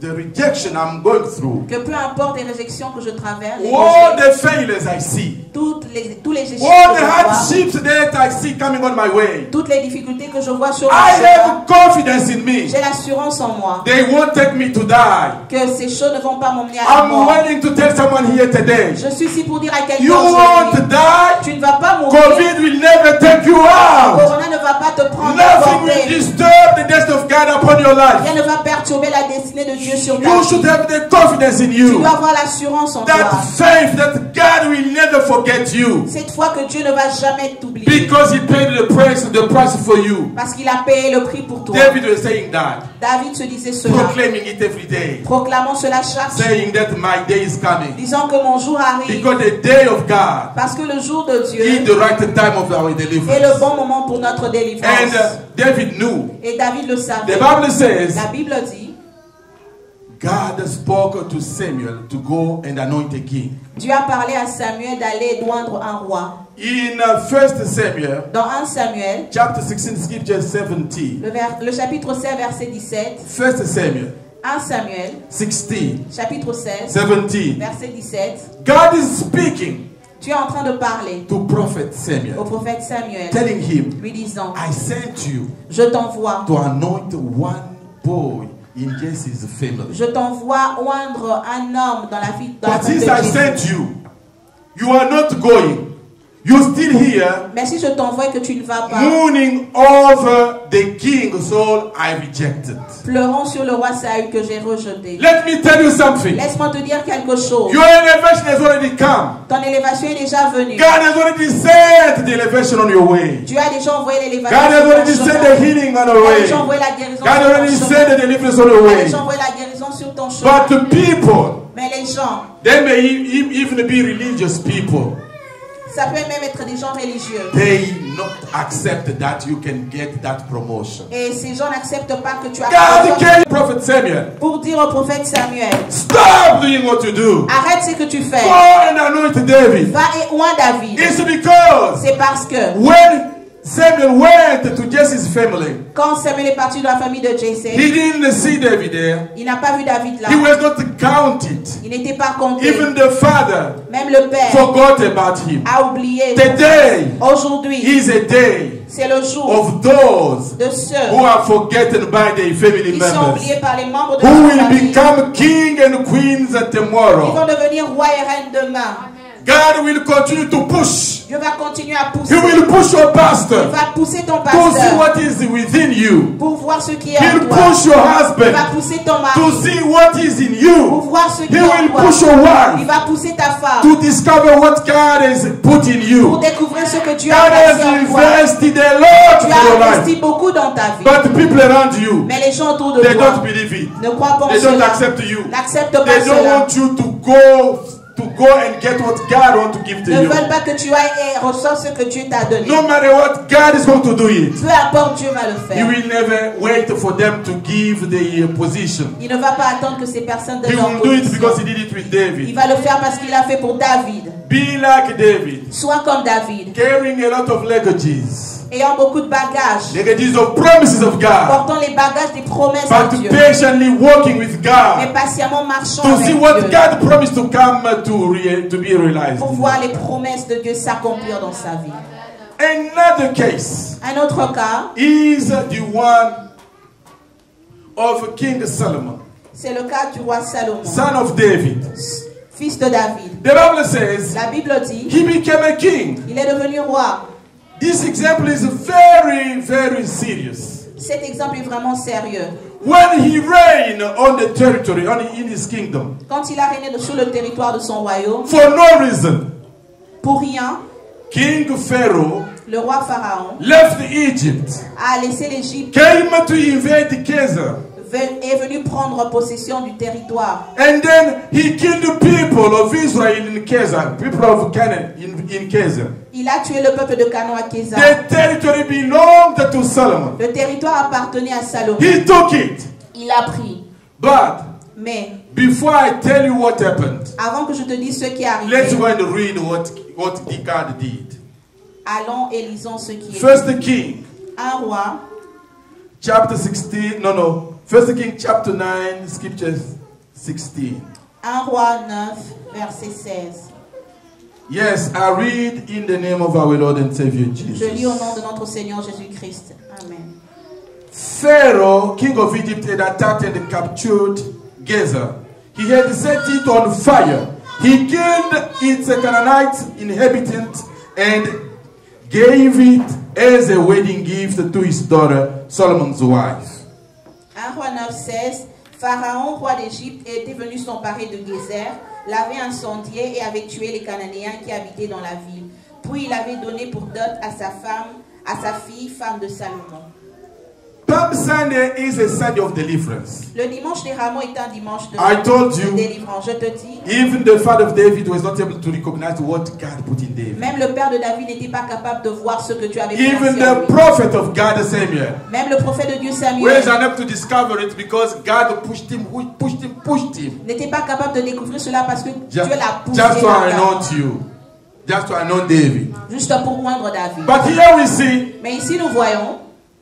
the rejection I'm going through, que peu importe les réjections que je traverse, les all rejets, the failures I see, tous les échecs all que the je vois, hardships that I see coming on my way, toutes les difficultés que je vois sur mon I chemin, have confidence in me. j'ai l'assurance en moi They won't take me to die. que ces choses ne vont pas m'emmener à la I'm mort. willing to tell someone here today, Je suis ici pour dire à quelqu'un you won't aujourd'hui, die. tu ne vas pas mourir. COVID will never take you out. Corona ne va pas te prendre Nothing will portée. disturb the destiny of God upon your life. Rien ne va perturber la destinée de Dieu sur ta You vie. should have the confidence in Tu you. dois avoir l'assurance en toi. That faith that God will never forget you. Cette foi que Dieu ne va jamais t'oublier. Because He paid the price for you. Parce qu'il a payé le prix pour toi. David was saying that. David se disait cela. Proclaiming it every day. Proclamons cela chaque jour. Saying that my day is coming. Disant que mon jour arrive. Because the day of God Parce que le jour de Dieu is the right time of our est le deliverance. bon moment pour notre délivrance. And David knew. Et David le The savait. Bible says La Bible dit, God spoke to Samuel to go and anoint a king. Dieu a parlé à Samuel d'aller oindre un roi. In 1 Samuel, Dans 1 Samuel, chapter 16, scripture 17. le chapitre 16, verset 17. 1 Samuel 1 Samuel, 16, chapitre 16, 17. verset 17. God is speaking Dieu est en train de parler to prophet au Samuel, prophète Samuel, telling him, lui disant, I sent you je t'envoie, to anoint one boy in Jesse's family. je t'envoie oindre un homme dans la But famille since de I Jésus. sent you, you are not going. you're still here, Mais si je t'envoie et que tu ne vas pas, mooning over the king Saul I rejected. pleurons sur le roi Saül que j'ai rejeté. Let me tell you something. Laisse-moi te dire quelque chose. Your elevation has already come. Ton élévation est déjà venue. God has already sent the elevation on your way. Dieu a déjà envoyé l'élévation. God has already sur ton sent chemin. the healing on your Il a way. déjà God envoyé la guérison has sur already ton sent chemin. the deliverance on your Il a way. déjà envoyé la guérison sur ton chemin. But the people, Mais les gens, they may even be religious people. ça peut même être des gens religieux. They not accept that you can get that promotion. Et ces gens n'acceptent pas que tu as God came Prophet Samuel. pour dire au prophète Samuel, Stop doing what you do. arrête ce que tu fais. Go and anoint David. Va et oins David. It's because C'est parce que when Samuel went to Jesse's family, quand Samuel est parti de la famille de Jesse, he didn't see David there. il n'a pas vu David là. He was not counted. Il n'était pas compté. Even the father Même le père forgot about him. a oublié. Today Aujourd'hui, is a day c'est le jour of those de ceux who are forgotten by their family qui sont members, oubliés par les membres de who leur will famille. become king and queens Ils tomorrow. vont devenir roi et reine demain. God will continue to push. Dieu va continuer à He pousser. will push your Il pastor va pousser ton to see pasteur what is within you. pour voir ce qui est en He'll toi. push your Il husband va pousser ton to mari see what is in pour you. voir ce qui He est en will toi. push your Il wife va pousser ta femme to discover what God has put in pour you. découvrir ce que Dieu a God placé has en toi. invested a lot Tu in as your investi life. beaucoup dans ta vie. But the people around you, Mais les gens autour de they toi don't believe it. ne croient pas en They don't cela. accept you. N'acceptent pas They don't cela. want you to go and get what God wants to give to Ne you. veulent pas que tu ailles et reçoives ce que Dieu t'a donné. No matter what, God is going to do it. Peu importe, Dieu va le He faire. will never wait for them to give the position. Il ne va pas attendre que ces personnes He donnent leur will do it because he position. did it with Il David. va le faire parce qu'il a fait pour David. Be like David, Sois comme David, carrying a lot of luggages, ayant beaucoup de bagages, luggages of promises of God, portant les bagages des promesses de but Dieu, patiently walking with mais God patiemment marchant to see avec what Dieu God promised to come to be realized. pour voir les promesses de Dieu s'accomplir dans sa vie. Another case Un autre cas, is the one of King Solomon, c'est le cas du roi Salomon, son of David. fils de David. The Bible says La Bible dit, he became a king. il est devenu roi. This example is very, very serious. Cet exemple est vraiment sérieux. When he reigned on the territory, in his kingdom, Quand il a régné sur le territoire de son royaume, for no reason, pour rien, King Pharaoh le roi Pharaon left Egypt, a laissé l'Égypte, came to invade Gaza, est venu prendre possession du territoire. and then he killed the people of Israel in Gaza, people of Canaan in Gaza. Il a tué le peuple de Canaan à Kézar. The territory belonged to Solomon. Le territoire appartenait à Salomon. He took it. Il a pris. But Mais before I tell you what happened, avant que je te dise ce qui est let's arrivé, go and read what God did. allons et lisons ce qui est. First King, Un roi, chapter 16, First King chapter 9, scriptures 16. un roi 9, verset 16. Yes, I read in the name of our Lord and Savior Je lis au Jesus. nom de notre Seigneur Jésus-Christ. Amen. Pharaoh, king of Egypt, had attacked and captured Gaza. He had set it on fire. He killed its Canaanite inhabitants and gave it as a wedding gift to his daughter, Solomon's wife. 1 roi 9, 16. Pharaon, roi d'Égypte, était venu s'emparer de Gézer, l'avait incendié et avait tué les Cananéens qui habitaient dans la ville. Puis il avait donné pour dot à sa fille, femme de Salomon. Palm Sunday is a Sunday of deliverance. Le dimanche des rameaux est un dimanche de I told you, délivrance. Je te dis, even the father of David was not able to recognize what God put in David. même le père de David n'était pas capable de voir ce que tu avais placé Even en the lui. prophet of God, Samuel, Même le prophète de Dieu was Samuel unable to discover it because God pushed him. n'était pas capable de découvrir cela parce que Just, Dieu l'a poussé just to à anoint you. Just to anoint David. juste pour moindre David. But here we see Mais ici nous voyons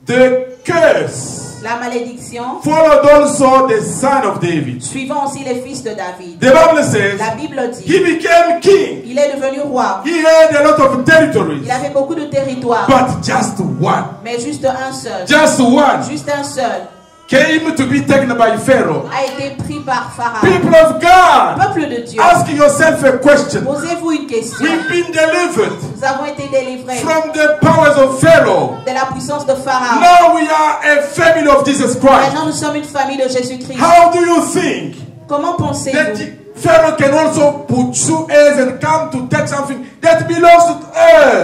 the curse la malédiction followed also the son of David. suivant aussi les fils de David. The Bible says La Bible he dit, became king. il est devenu roi. He had a lot of territories, Il avait beaucoup de territoires, but just one, mais juste un seul. just one Juste un seul came to be taken by Pharaoh. a été pris par Pharaon. People of God, Peuple peuple de Dieu, Ask yourself a question. posez-vous une question. We've been delivered Nous avons été délivrés from the powers of Pharaoh. de la puissance de Pharaon. Now we are a family of Jesus Christ. Maintenant, nous sommes une famille de Jésus-Christ. How do you think Comment that pensez-vous Pharaoh can also pursue us and come to take something that belongs to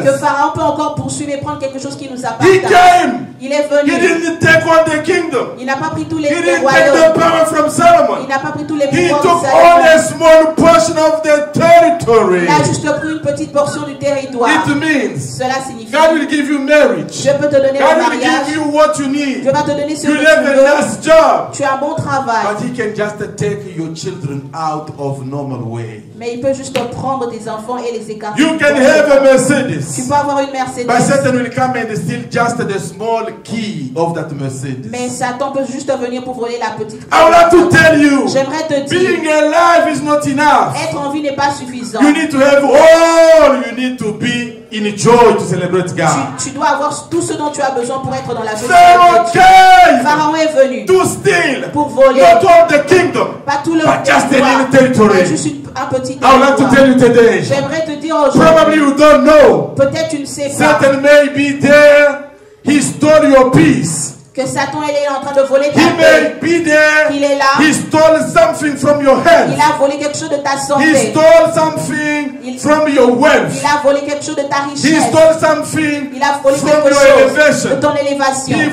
que us? Pharaon peut encore poursuivre et prendre quelque chose qui nous He appartient? came. Il est He venu. didn't take on the kingdom. Il n'a pas pris tous He les didn't take the royaumes. power from Il Solomon. n'a pas pris tous les He pouvoirs took de only a Salomon. small portion of the territory. Il a juste pris une petite portion du territoire. It means Cela signifie God will give you marriage. Dieu peut te donner God un will give mariage. you what you need. Dieu va te donner ce You que have tu a veux. nice job. Tu as un bon travail. But he can just take your children out of normal way. Mais il peut juste prendre tes enfants et les écarter. You can have a Tu Mercedes. peux avoir une Mercedes. But Satan will come and steal just the small key of that Mercedes. Mais Satan peut juste venir pour voler la petite. I would like to tell you, J'aimerais te being dire, alive is not enough. être en vie n'est pas suffisant. You need to have all you need to be in joy to celebrate God. Tu dois avoir tout ce dont tu as besoin pour être dans la joie. Pharaoh came Pharaon est venu to steal pour voler, not all the kingdom, pas tout le but just a territoire, little territory. mais juste un petit I would like to territoire. tell you today, J'aimerais te dire probably aujourd'hui, you don't know, peut-être tu ne sais pas Satan may be there, he stole your peace. que Satan est en train de voler ta He may paix. be there, Il est là. he stole something from your Il health. a volé quelque chose de ta He santé. stole something from your wealth. Il a volé quelque chose de ta He richesse. stole something Il a volé from quelque your chose de elevation. ton élévation. He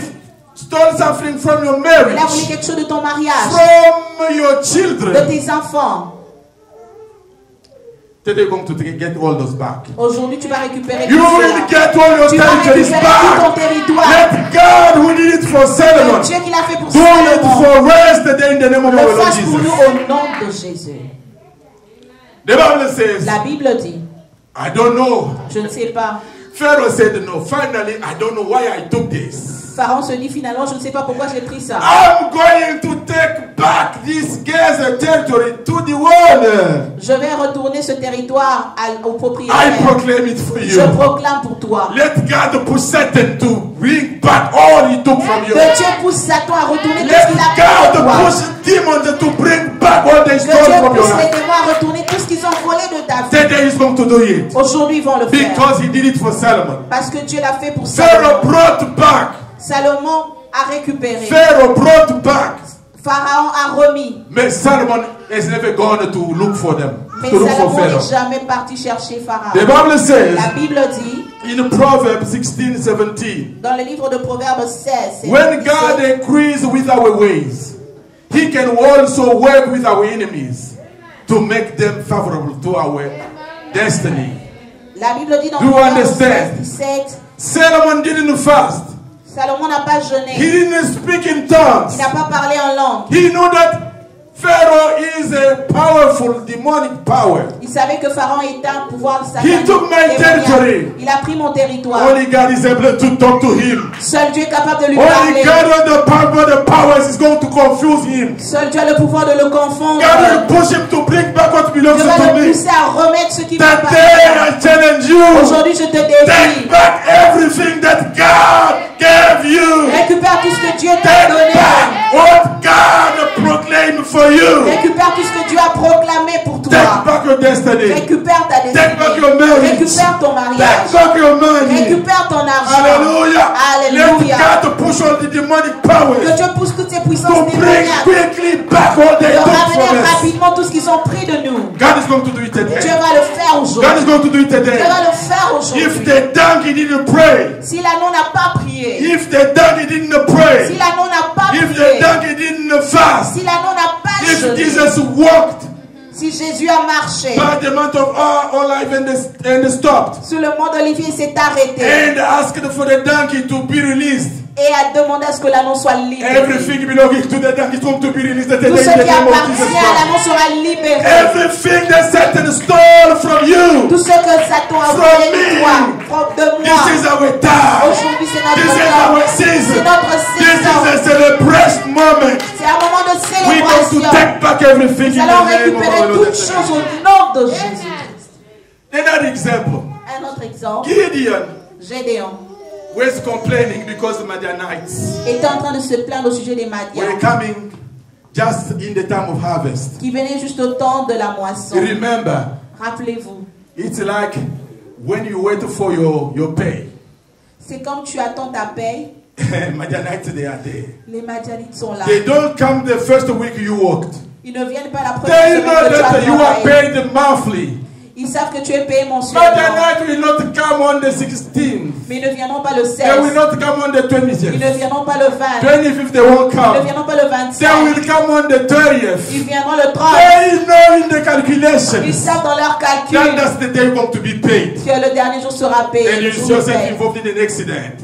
stole something from your Il a volé marriage, quelque chose de ton mariage, from your de children. tes enfants. Today you're going to get all those back. Aujourd'hui, tu vas récupérer You tout will cela. get all your Tu vas territories récupérer tout ton back. territoire. Let God who did it for Le Solomon Dieu qui l'a fait pour do it Salomon for us today in the name of our le Lord fasse pour nous Jesus. au nom de Jésus. The Bible says, La Bible dit, I don't know. je ne sais pas. Pharaoh said, no, finally, I don't know why I took this. Pharaon se dit finalement, je ne sais pas pourquoi j'ai pris ça. I'm going to take back this Gaza territory to the owner. Je vais retourner ce territoire au I propriétaire. proclaim it for Je you. proclame pour toi. Let God push Satan to bring back all he took from you. Que Dieu pousse Satan à retourner tout Let ce qu'il a pris de God toi. push demons to bring back all they Que stole Dieu from your pousse les life. démons à retourner tout ce qu'ils ont volé de ta vie. Today he's going to do it. Aujourd'hui, ils vont le faire. Because he did it for Solomon. Parce que Dieu l'a fait pour Pharaoh Salomon. brought back. Salomon a récupéré. Pharaoh brought back. Pharaon a remis. But Solomon has never gone to look for them. Mais To look for Salomon Pharaoh. n'est jamais parti chercher Pharaon. The Bible says La Bible dit, in Proverbs 16:17, dans le livre de Proverbes 16, when God agrees with our ways, he can also work with our enemies to make them favorable to our destiny. la Bible dit dans Do you Proverbes understand? 16, 17, Solomon didn't fast. Salomon n'a pas jeûné. He didn't speak in tongues. Il n'a pas parlé en langue. He knew that Pharaoh is a powerful demonic power. Il savait que Pharaon était un pouvoir He took my territory. Il a pris mon territoire. Only God is able to talk to him. Seul Dieu est capable de lui Only parler. God with the powers is going to confuse him. Seul Dieu a le pouvoir de le confondre. God will push him to bring back what belongs Dieu va to le me. pousser à remettre ce qui va That pas. day I challenge you. Aujourd'hui, je te Take défie. back everything that God gave you. Récupère tout ce que Dieu t'a Take donné. back what God proclaimed for you. Récupère tout ce que Dieu a proclamé pour Take toi. back your destiny. Récupère ta Take back your destinée. marriage. Récupère ton Take mariage. back your money. Récupère ton argent. Hallelujah. Alléluia. Let God push all the demonic Que powers Dieu pousse toutes ces to puissances bring démoniaques. quickly back all they De took ramener from us. rapidement tout ce qu'ils ont pris de nous. God is going to do it Dieu today. va le faire God is aujourd'hui. going to do it Dieu today. va le faire aujourd'hui. If the donkey didn't pray, Si l'anneau n'a pas prié, if the donkey didn't si pray, l'anneau n'a pas if the prié, donkey didn't fast, si l'anneau n'a pas if jeûné, Jesus walked si Jésus a marché by the mount of Olive and stopped sur le mont d'Olivier, il s'est arrêté and asked for the donkey to be released, et a demandé à ce que l'anneau soit libéré. everything belonging to the donkey is going to be released Tout today in ce the qui name of Jesus appartient à Christ. l'anneau sera libéré. Everything that Satan stole from you, Tout ce que Satan a From volé me. de toi, de this moi, is our time. aujourd'hui c'est notre This is temps. our C'est season. notre This is saison. a celebration moment. C'est un moment de We're going to célébration. take back everything Nous in allons the name of récupérer our Lord. toutes choses au nom de Jésus-Christ. Another example. Un autre exemple, Gideon Gédéon was complaining because the Midianites était en train de se plaindre au sujet des were Madians. coming just in the time of harvest. qui venait juste au temps de la moisson. Remember, Rappelez-vous, it's like when you wait for your pay. c'est comme tu attends ta paye. Midianites, they are there. Les Madianites sont là. They don't come the first week you worked. Ils ne viennent pas la première They semaine know que tu that as you are travaillé. paid monthly. Ils savent que tu es payé mensuellement. Midianites will not come on the 16th. Mais ils ne viendront pas le 16. They will not come on the Ils 20th. ne viendront pas le 20. 25th, they won't Ils ne come. viendront pas le They 25. will come on the 30th. Ils viendront le 30. They know in the Ils calculations savent dans leur that calcul that's the day you're going to be paid. que le dernier jour sera payé. And you le see jour de yourself paye. involved in an accident.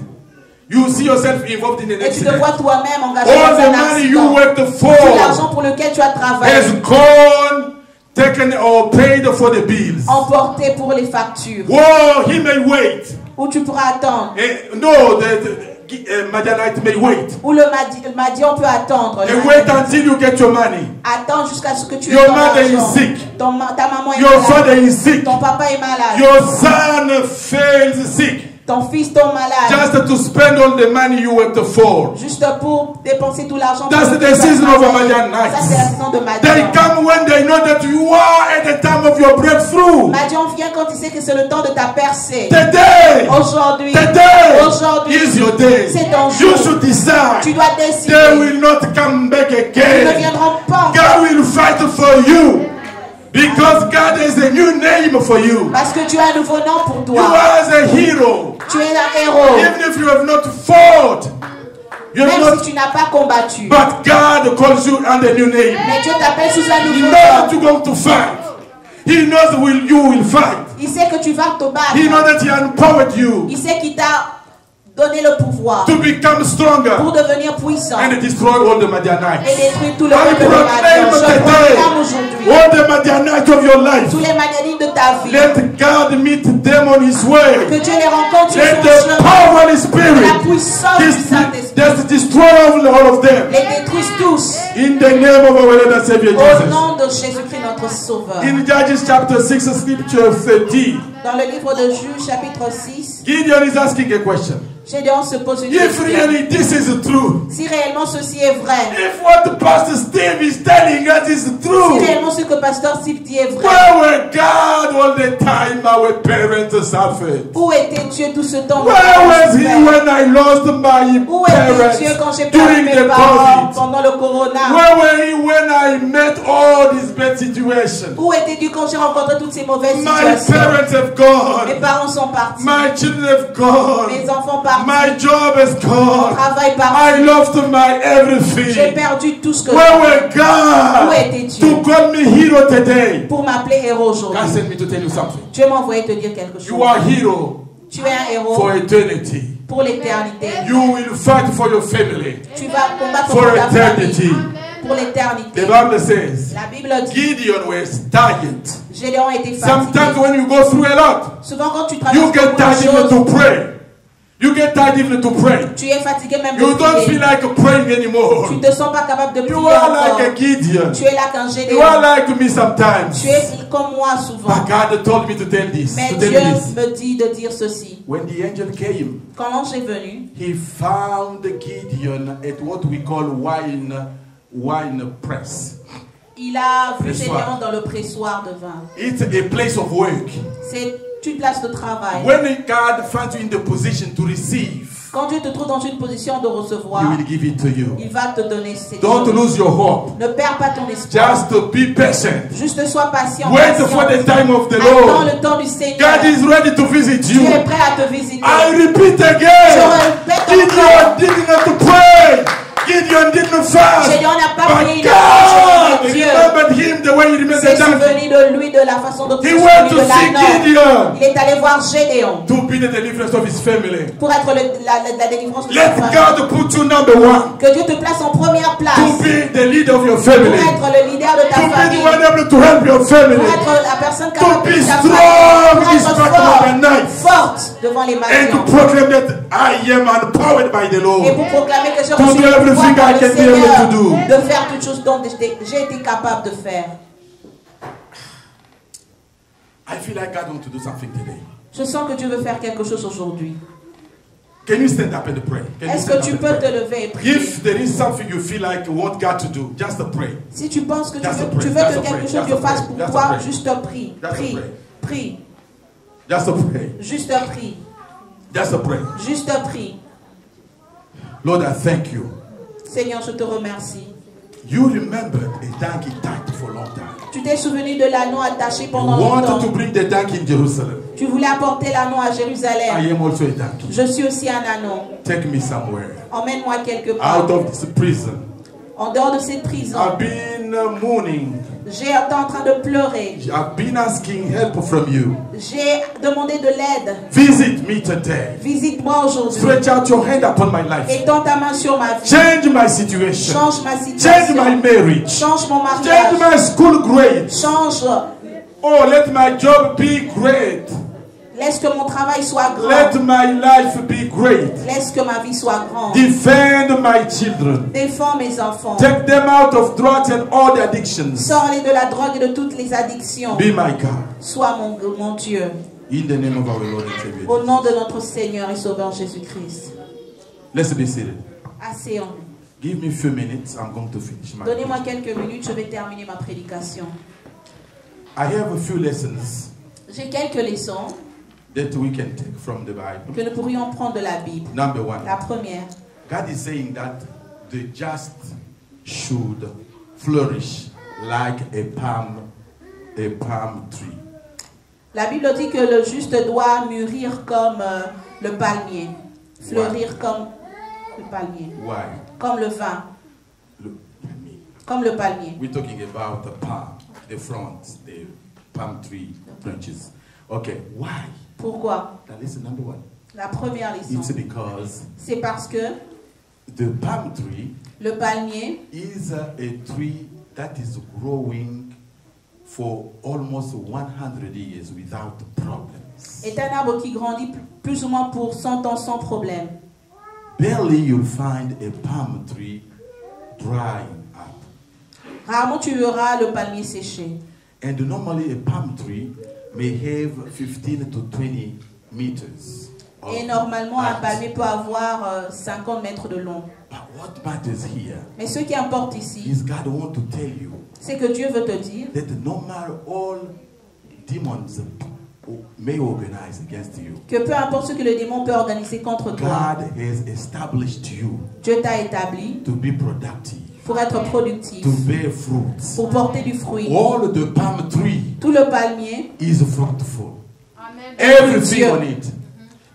You see yourself involved in an Et tu te accident. vois toi-même engagé All dans the un money you accident. worked Tout for l'argent pour lequel tu as travaillé, has gone, taken or paid for the bills. emporté pour les factures. Whoa, he may wait. Ou tu pourras attendre. No, the Midianite may wait. Ou le Madian peut attendre. Le And Madian. wait until you get your money. Attends jusqu'à ce que tu aies Your ton mother is argent. sick. Ta maman est Your malade. father is sick. Ton papa est malade. Your son fails sick. Ton fils tombe malade. Just to spend all the money you worked for. Juste pour dépenser tout l'argent. That's pour the lequel tu as season of travaillé. Midianites. Ça, c'est la saison de They Madian. come when they know that you are at the time of your breakthrough. Madian vient quand il sait que c'est le temps de ta percée. Today, Aujourd'hui. today is your day. C'est ton You jour. should decide. Tu dois décider. They will not come back Ils ne again. viendront pas encore. God will fight for you. Because God has a new name for you. Parce que tu as un nouveau nom pour You toi. are a hero. Tu es un héros. Even if you have not fought, you have Même not, si tu n'as pas combattu. but God calls you under a new name. Mais Dieu t'appelle sous un He nouveau knows that nom. you're going to fight. He knows you will fight. Il sait que tu vas te battre. He knows that He empowered you Il sait qu'il t'a donné le pouvoir to become stronger pour devenir puissant and destroy all the et Midianites. détruire tout le I monde de proclaim Madian. Je today proclame aujourd'hui all the Midianites of your life. tous les Madianites de ta vie. Let God meet them on His Que way. Dieu les rencontre sur Let son the chemin. power of the La Spirit puissance du Saint-Esprit destroy all of them. les détruise tous. In the name of our Lord and Savior Au Jesus. nom de Jésus-Christ notre Sauveur. In Judges chapter 6, scripture 30, Dans le livre de Juges chapitre 6, Gideon is asking a question. Gédéon se pose une If question. really this is true, Si réellement ceci est vrai, if what Pastor Steve is telling us is si true, réellement ce que Pasteur Steve dit est vrai, where were God all the time our parents suffered? où était Dieu tout ce temps? Where was He when I lost my Où était Dieu quand parents j'ai perdu during mes the parents COVID? pendant le corona? Where were He when I met all these bad situations? Où était Dieu quand j'ai rencontré toutes ces mauvaises My situations? parents have Mes gone. parents sont partis. My children have gone. Mes enfants partis. My job has Mon gone. travail I parti. lost my J'ai everything. perdu tout ce que Where j'avais. were God Où était Dieu? to call me hero today? Pour m'appeler héros God aujourd'hui. sent me to tell you something. Dieu m'a envoyé te dire quelque chose. You are hero Tu es un héros for eternity. pour l'éternité. You will fight for your family Tu vas combattre for pour ta eternity. famille. Pour l'éternité. The Bible says La Bible dit Gideon was tired. Gédéon était Sometimes fatigué. when you go through a lot, Souvent quand tu you traverses get beaucoup de tired even choses, to pray. You get tired even to pray. tu es fatigué même You de don't prier. feel like praying anymore. Tu ne te sens pas capable de prier You are encore. like a Gideon. Tu es là qu'un You Gédéon. are like me sometimes. Tu es comme moi souvent. But God told me to tell this. Mais To tell Dieu you this. me dit de dire ceci. When the angel came, Quand l'ange est venu, he found Gideon at what we call wine press. il a vu Pressoir. Gédéon dans le pressoir de vin. It's a place of work. C'est une place de travail. When God finds you in the position to receive, Quand Dieu te trouve dans une position de recevoir, He will give it to you. il va te donner ces Don't choses. lose your hope. Ne perds pas ton espoir. Just be patient. Juste sois patient. Wait patient. for the time of the Attends Lord. le temps du Seigneur. God is ready to visit Tu you. es prêt à te visiter. I repeat Je again. répète Gideon encore. didn't pray. Gideon didn't fast. Gédéon n'a pas But prié, il God a prié Dieu. remembered him the way he remembered s'est David. souvenu de lui, de la façon dont He il s'est went souvenu to de see la norme. Gideon Il est allé voir Gédéon to be the deliverance of his family. pour être la délivrance de sa Let famille. God put you number one Que Dieu te place en première to place be the leader of your pour family, être le leader de ta to be famille, the one able to help your family, pour être la personne to capable be de ta strong famille, pour in this être battle of the night, forte devant les and to Madians. proclaim that I am empowered by the Et Lord. pour proclamer que j'ai To reçu do le pouvoir everything par I le can be able Seigneur to do. de faire toutes choses dont j'ai été capable de faire. I feel like God wants to do something today. Je sens que Dieu veut faire quelque chose aujourd'hui. Can you stand up and pray? Est-ce que tu peux te lever et prier? If there is something you feel like you want God to do, just pray. Si tu penses que tu Just veux pray. que Just quelque pray. chose Just Dieu fasse pray. pour Just toi, pray. juste prie. Just Prie. pray. Prie. Just pray. Juste prie. Just pray. Juste prie. Lord, I thank you. Seigneur, je te remercie. You remembered a donkey tied for a long time. Tu t'es souvenu de l'anneau attaché You pendant wanted to longtemps. bring the donkey in Jerusalem. Tu voulais apporter l'anneau à I Jérusalem. am also a donkey. Je suis aussi un anneau. Take me somewhere. Emmène-moi quelque part. Out of this prison. En dehors de cette prison. I've been mourning. J'ai été en train de pleurer. I've been asking help from you. J'ai demandé de l'aide. Visit me today. Visite-moi aujourd'hui. Stretch out your hand upon my life. Étends ta main sur ma vie. Change my situation. Change ma Change situation. my marriage. Change mon Change mariage. my school grades. Change. Oh, let my job be great. Laisse que mon travail soit Let grand. my life be great. Laisse que ma vie soit grande. Defend my children. Défends mes enfants. Take them out of drugs and all the addictions. Sors-les de la drogue et de toutes les addictions. Be my God. Sois mon Dieu. In the name of our Lord and Savior. Au nom de notre Seigneur et Sauveur Jésus-Christ. Let's be seated. Asseyons-nous. Give me a few minutes. I'm going to finish my Donnez-moi preaching. quelques minutes, je vais terminer ma prédication. I have a few lessons J'ai quelques leçons that we can take from the Bible. que nous pourrions prendre de la Bible. Number one, La première, God is saying that the just should flourish like a palm tree. la Bible dit que le juste doit mûrir comme le palmier, fleurir comme le palmier, Why? comme le vin, Look at me. comme le palmier. We're talking about the palm, the front, the palm tree branches. Okay, why? Pourquoi? Now listen, number one. La première It's leçon, because c'est parce que the palm tree le palmier is a tree that is growing for almost 100 years without problems. est un arbre qui grandit plus ou moins pour 100 ans sans problème. Barely you'll find a palm tree drying up. Rarement tu verras le palmier séché. And normally a palm tree may have 15 to 20 meters. of Et normalement, un height. palmier peut avoir 50 mètres de long. But what matters here Mais ce qui importe ici, is God want to tell you c'est que Dieu veut te dire that no matter all demons may organize against you, que peu importe ce que le démon peut organiser contre toi, God has established you Dieu t'a établi to be productive, pour être productif, to bear fruits. pour porter du fruit. All the palm tree Tout le palmier, is fruitful. Amen. Everything on it.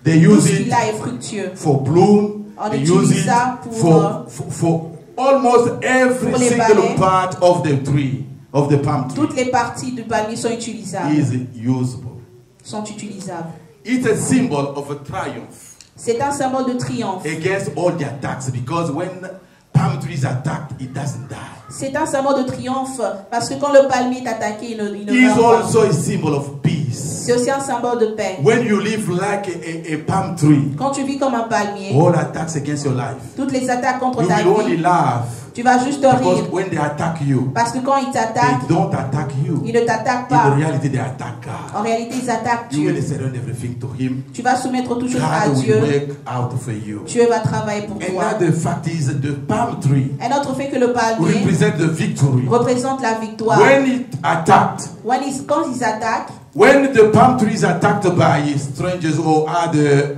They tout use ce qu'il it a est fructueux. for bloom. On They utilise use it ça pour, for almost every pour les single balais. part of the tree, of the palm tree, Toutes les parties du palmier sont utilisables. is usable. Sont utilisables. It's a symbol of a triumph C'est un symbole de triomphe. against all the attacks, because when palm tree is attacked, it doesn't die. C'est un symbole de triomphe parce que quand le palmier est attaqué, il ne It's meurt pas. also a symbol of peace. C'est aussi un symbole de paix. When you live like a palm tree, Quand tu vis comme un palmier, all attacks against your life, toutes les attaques contre you ta will only vie, laugh, tu vas juste because rire. when they attack you, Parce que quand ils they t'attaquent, don't attack you. ils ne t'attaquent In pas. reality, they attack God. En réalité, ils attaquent You will Dieu. surrender everything to Him. Tu vas soumettre toutes choses à God will Dieu. work out for you. Dieu va travailler pour toi. Another fact is the palm tree Un autre fait que le palmier represents the victory. représente la victoire. When it attacked, Quand ils attaquent, when the palm tree is attacked by strangers or other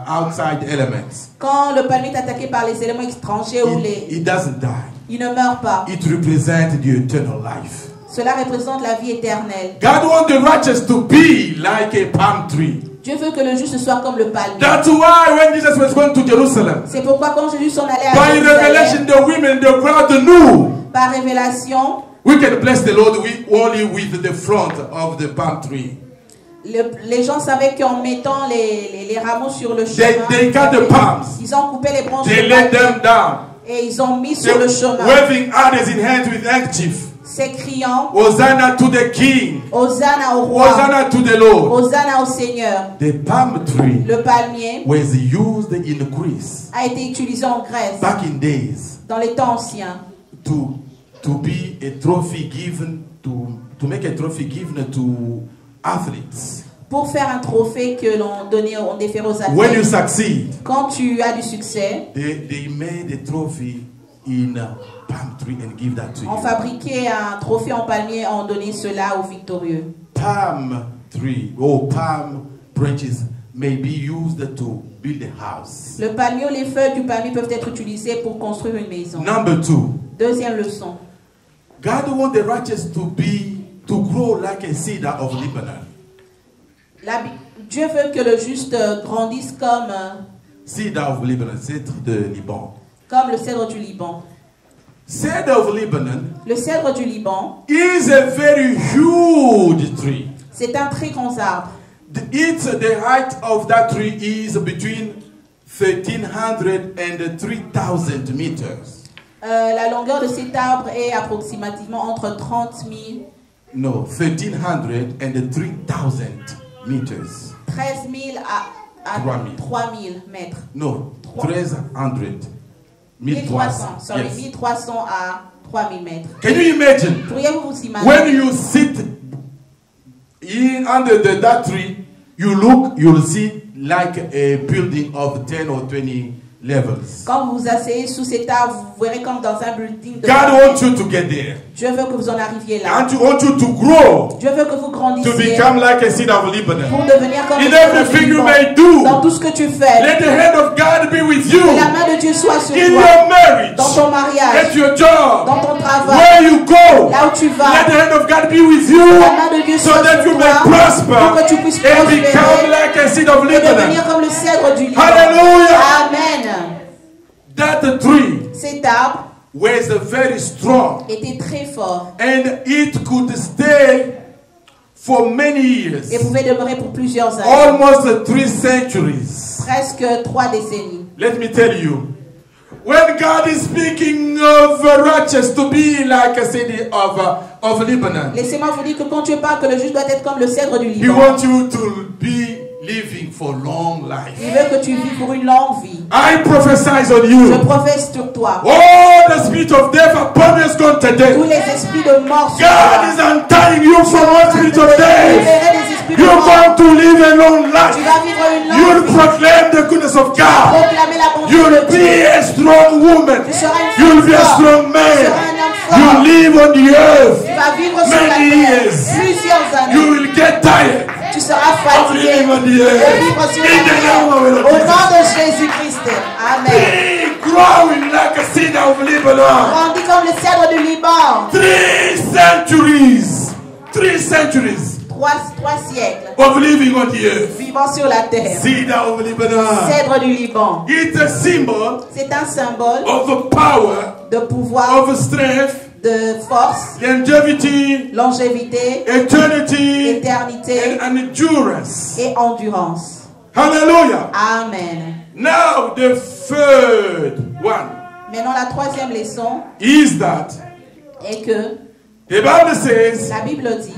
outside elements, quand le palmier est attaqué par les éléments étrangers ou it doesn't die. il ne meurt pas. It represents the eternal life. Cela représente la vie éternelle. God wants the righteous to be like a palm tree. Dieu veut que le juste soit comme le palmier. That's why when Jesus was going to Jerusalem, C'est pourquoi quand Jésus s'en allait à by revelation, Jérusalem, the women, the crowd knew. par révélation, We can bless the Lord only with the front of the palm tree. les gens savaient qu'en mettant les rameaux sur le chemin, They cut the palms. ils ont coupé les branches They de let palmier them down. et ils ont mis They sur le chemin, waving others in hands with handkerchief. s'écriant Hosanna to the King. Hosanna au roi, Hosanna to the Lord. Hosanna au Seigneur. The palm tree Le palmier was used in Greece a été utilisé en Grèce back in days dans les temps anciens to be a trophy given to make a trophy given to athletes. pour faire un trophée que l'on donnait, on déférait aux when you athlètes. succeed, Quand tu as du succès, they made a trophy in a palm tree and give that to on you. fabriquait un trophée en palmier et on donnait cela aux victorieux. Palm tree or palm branches may be used to build a house. Le palmier ou les feuilles du palmier peuvent être utilisées pour construire une maison. Number 2, Deuxième leçon. God wants the righteous to grow like a cedar of Lebanon. Dieu veut que le juste grandisse comme Cedar of Lebanon, cèdre de Liban. le cèdre du Liban. Cedar of Lebanon Le cèdre du Liban, is a very huge tree. c'est un très grand arbre. The height of that tree is between 1,300 and 3,000 meters. La longueur de cet arbre est approximativement entre 30 000, No, 1,300 and 3,000 meters. 13 000 à 3 000. 3 000 mètres. No, 1,300. 1300, 1,300. sorry, Yes. 1300 à 3 000 mètres. Can you imagine? Pourriez-vous vous When imaginer you sit under that tree, you'll see like a building of 10 or 20 levels. quand vous vous asseyez sous cet arbre, vous verrez comme dans un building de God wants you to get there. Dieu veut que vous en arriviez là. And He wants you to grow Dieu veut que vous to grandissiez become like a cedar of Lebanon. pour devenir comme In le cèdre du everything you Liban. may do, Dans tout ce que tu fais, let the hand of God be with you. que la main de Dieu soit sur In toi. your marriage, Dans ton mariage, at your job, dans ton travail, where you go, là où tu let vas, the hand of God be with you la main de Dieu so soit that sur you may toi pour prosper que tu puisses and become prospérer like a cedar of et devenir Lebanon. comme le cèdre du Liban. Hallelujah. Amen. That tree Cet arbre was very strong était très fort and it could stay for many years, et pouvait demeurer pour plusieurs années, almost 3 centuries. presque 3 décennies. Let me tell you, when God is speaking of righteous to be like a city of Lebanon, Laissez-moi vous dire que quand Dieu parle que le juste doit être comme le cèdre du He Liban, wants you to be living for long life. il veut que tu vis pour une longue vie. I prophesy on Je you. professe sur toi. Oh, the spirit of death upon you is gone Tous today. les esprits de mort sur God is toi. untying you from one spirit of death. Libérer des esprits de You're mort. going to live a long Tu life. vas vivre une longue You'll vie. proclaim the goodness of God. Proclamer la bonté You'll de Dieu. be a strong woman. Tu seras une You'll femme be a forte. strong Tu man. seras un homme fort. You'll live on the earth. Tu vas vivre sur la Many terre years. plusieurs You années. will get tired Tu seras of fatigué living on the de earth. vivre sur In la the terre. name of Au the nom Lord. de Jésus-Christ. Amen. Be growing like a cedar of Lebanon. Grandis comme le cèdre du Liban. 3 centuries. 3 centuries 3 siècles. of living on the earth. Vivant sur la terre. Cedar of Lebanon. Cèdre du Liban. It's a symbol C'est un symbole of the power, de pouvoir, of strength, de force, longevity, longévité, eternity, éternité and endurance. et endurance. Hallelujah. Amen. Now the third one Maintenant, la troisième leçon is that est que the Bible says la Bible dit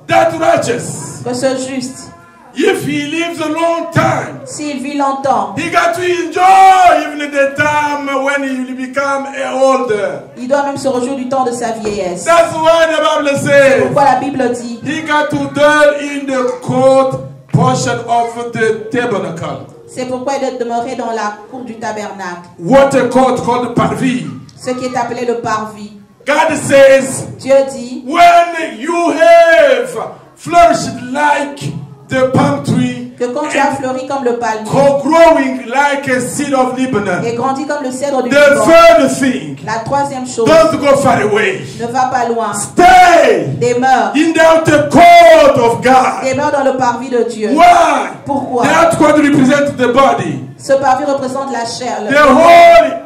that righteous, que ce juste, if he lives a long time, s'il vit longtemps, he got to enjoy even the time when he will become older. il doit même se réjouir du temps de sa vieillesse. That's why the Bible C'est says pourquoi la Bible dit he got to dwell in the court portion of the tabernacle. c'est pourquoi il doit demeurer dans la cour du tabernacle, What a court called parvis. ce qui est appelé le parvis. God says, Dieu dit, when you have flourished like the palm tree, que quand tu as fleuri comme le palmier growing like a seed of Lebanon, et grandi comme le cèdre du the Liban, third thing, la troisième chose, don't go far away. ne va pas loin, Stay demeure, in the outer court of God. demeure dans le parvis de Dieu. Why? Pourquoi? The outer court represents the body. Ce parvis représente la chair,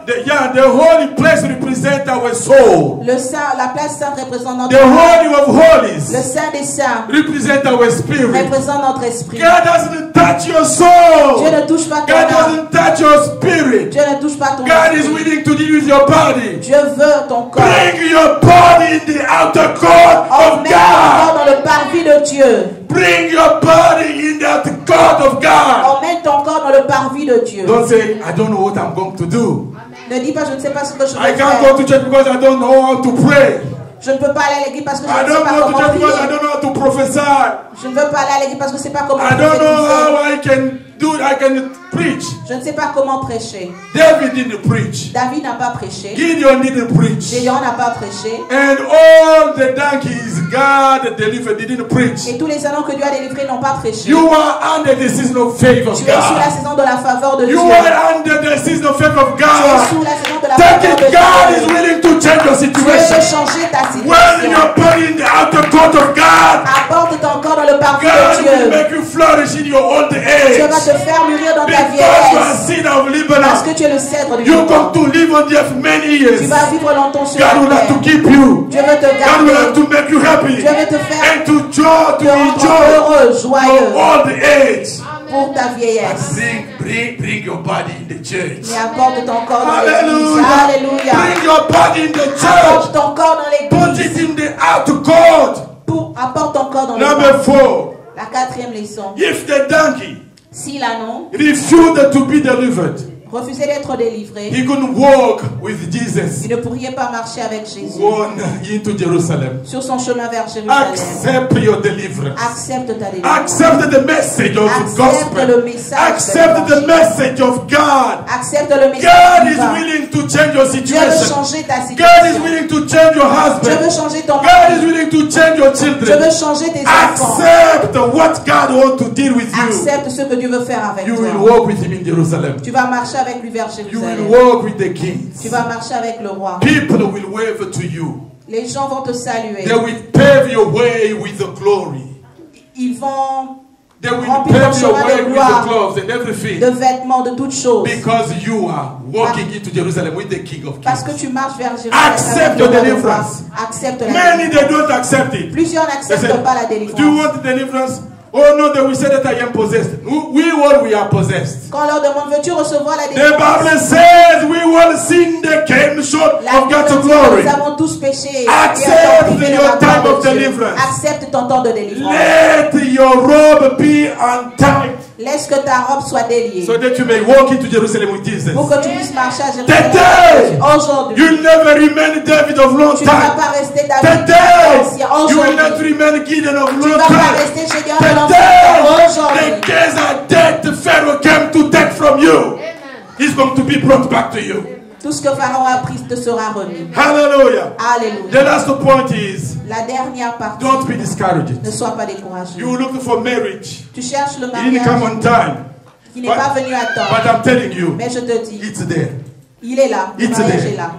The holy place represents our soul. le saint, la place sainte représente notre The âme. holy of Le holies saint des saints represents our spirit. représente notre esprit. God doesn't touch your soul. Dieu ne touche pas ton God âme. doesn't touch your spirit. Dieu ne touche pas ton God is esprit. willing to deal with your body. Dieu veut ton corps. Bring your body in the outer court of Emmène ton corps God. dans le parvis de Dieu. Bring your body in the outer court of God. Emmène ton corps dans le parvis de Dieu. Don't say, I don't know what I'm going to do. Ne dis pas, je ne sais pas ce que je I vais can't faire. go to church because I don't know how to pray. Je ne peux pas aller à l'église parce que je I ne sais don't pas go to comment church because I prier. don't know how to prophesy. Je ne veux pas aller à l'église parce que c'est pas comment I don't know how prophétiser. I can preach. Je ne sais pas comment prêcher. David didn't preach. David n'a pas prêché. Gideon didn't preach. Gédéon n'a pas prêché. And all the donkeys God delivered didn't preach. Et tous les anneaux que Dieu a délivrés n'ont pas prêché. You are under the season of favor of Tu es sous la God. saison de la faveur de Dieu. You are under the season of favor of Tu es God. sous la saison de la Take faveur de it. God is Dieu. willing to change your Dieu situation. veut changer ta When situation. you're put in the outer court of God, Apporte ton corps dans le parfum God de will Dieu. make you flourish in your old Dieu age. va te faire mûrir dans ta Because you are vieillesse. seed of Parce Lebanon. que tu es le cèdre du You're Liban. going to live on the earth many Tu years. vas vivre longtemps sur God will la have to terre. keep you. Dieu veut te God will have garder. to make you happy. Dieu veut te faire And to te rendre enjoy heureux, your joyeux old age. pour ta vieillesse. Bring your body in the church. Mais apporte ton corps dans l'église. Hallelujah. Alléluia. Bring your body in the church. Apporte ton corps dans Put l'église. it in the outer court. Apporte ton corps dans Number l'église. 4. La quatrième leçon. If the donkey Si l'anneau refused to be delivered, refusait d'être délivré, he couldn't walk with Jesus il ne pourrait pas marcher avec Jésus on into Jerusalem. sur son chemin vers Jérusalem. Accept your deliverance. Accepte ta délivrance. Accept the message of the Accepte gospel. le message. Accept the message of God. Accepte le message. God is divin. willing to change your Dieu veut situation. changer ta God is situation. willing to change your Dieu husband. veut changer ton God is mari. willing to change your Dieu children. veut changer tes enfants. Accept what God wants to deal with you. Accepte ce que Dieu veut faire avec You will toi. walk with him in Jerusalem. Tu vas marcher avec lui vers You will Jérusalem. walk with the kings. Tu vas marcher avec le roi. People will wave to you. Les gens vont te saluer. They will pave your way with the glory. Ils vont They will remplir ton pave your chemin way de with the gloire, clothes and everything. de vêtements, de toutes choses. Because you are walking into Jerusalem with the King of Parce que Kings. tu marches vers Jérusalem. Accept avec your le roi de deliverance. gloire. Accepte la Many, délivrance. they don't accept it. Plusieurs They say, n'acceptent pas la do you délivrance. want deliverance? Oh no, they will say that I am possessed. We are possessed. Quand on leur demande, veux-tu recevoir la The délivrance? Bible says we will sin, they came short La of Bible God's dit, glory. nous avons tous péché. Accept et avons privé de your la gloire time of de Dieu. deliverance. Accepte ton temps de délivrance. Let your robe be untied Laisse que ta robe soit déliée. so that you may walk into Jerusalem with Jesus. Pour que tu puisses marcher à Today, Jérusalem. Aujourd'hui, you'll never remain David of long tu ne vas time. pas rester David Today, ancien. you will not Aujourd'hui, remain Gideon of tu ne long vas pas time. rester Gédéon de l'ancien. Today, Aujourd'hui, the keys are dead the Pharaoh came to take from you. He's going to be brought back to you. tout ce que Pharaon a pris te sera remis. Hallelujah. The Alléluia. last point is, La dernière partie, don't be discouraged. ne sois pas découragé. You look for marriage. Tu cherches le It didn't come mariage on time. qui n'est pas venu à temps. But I'm telling you, Mais je te dis, it's there. il est là. Le It's mariage there. est là.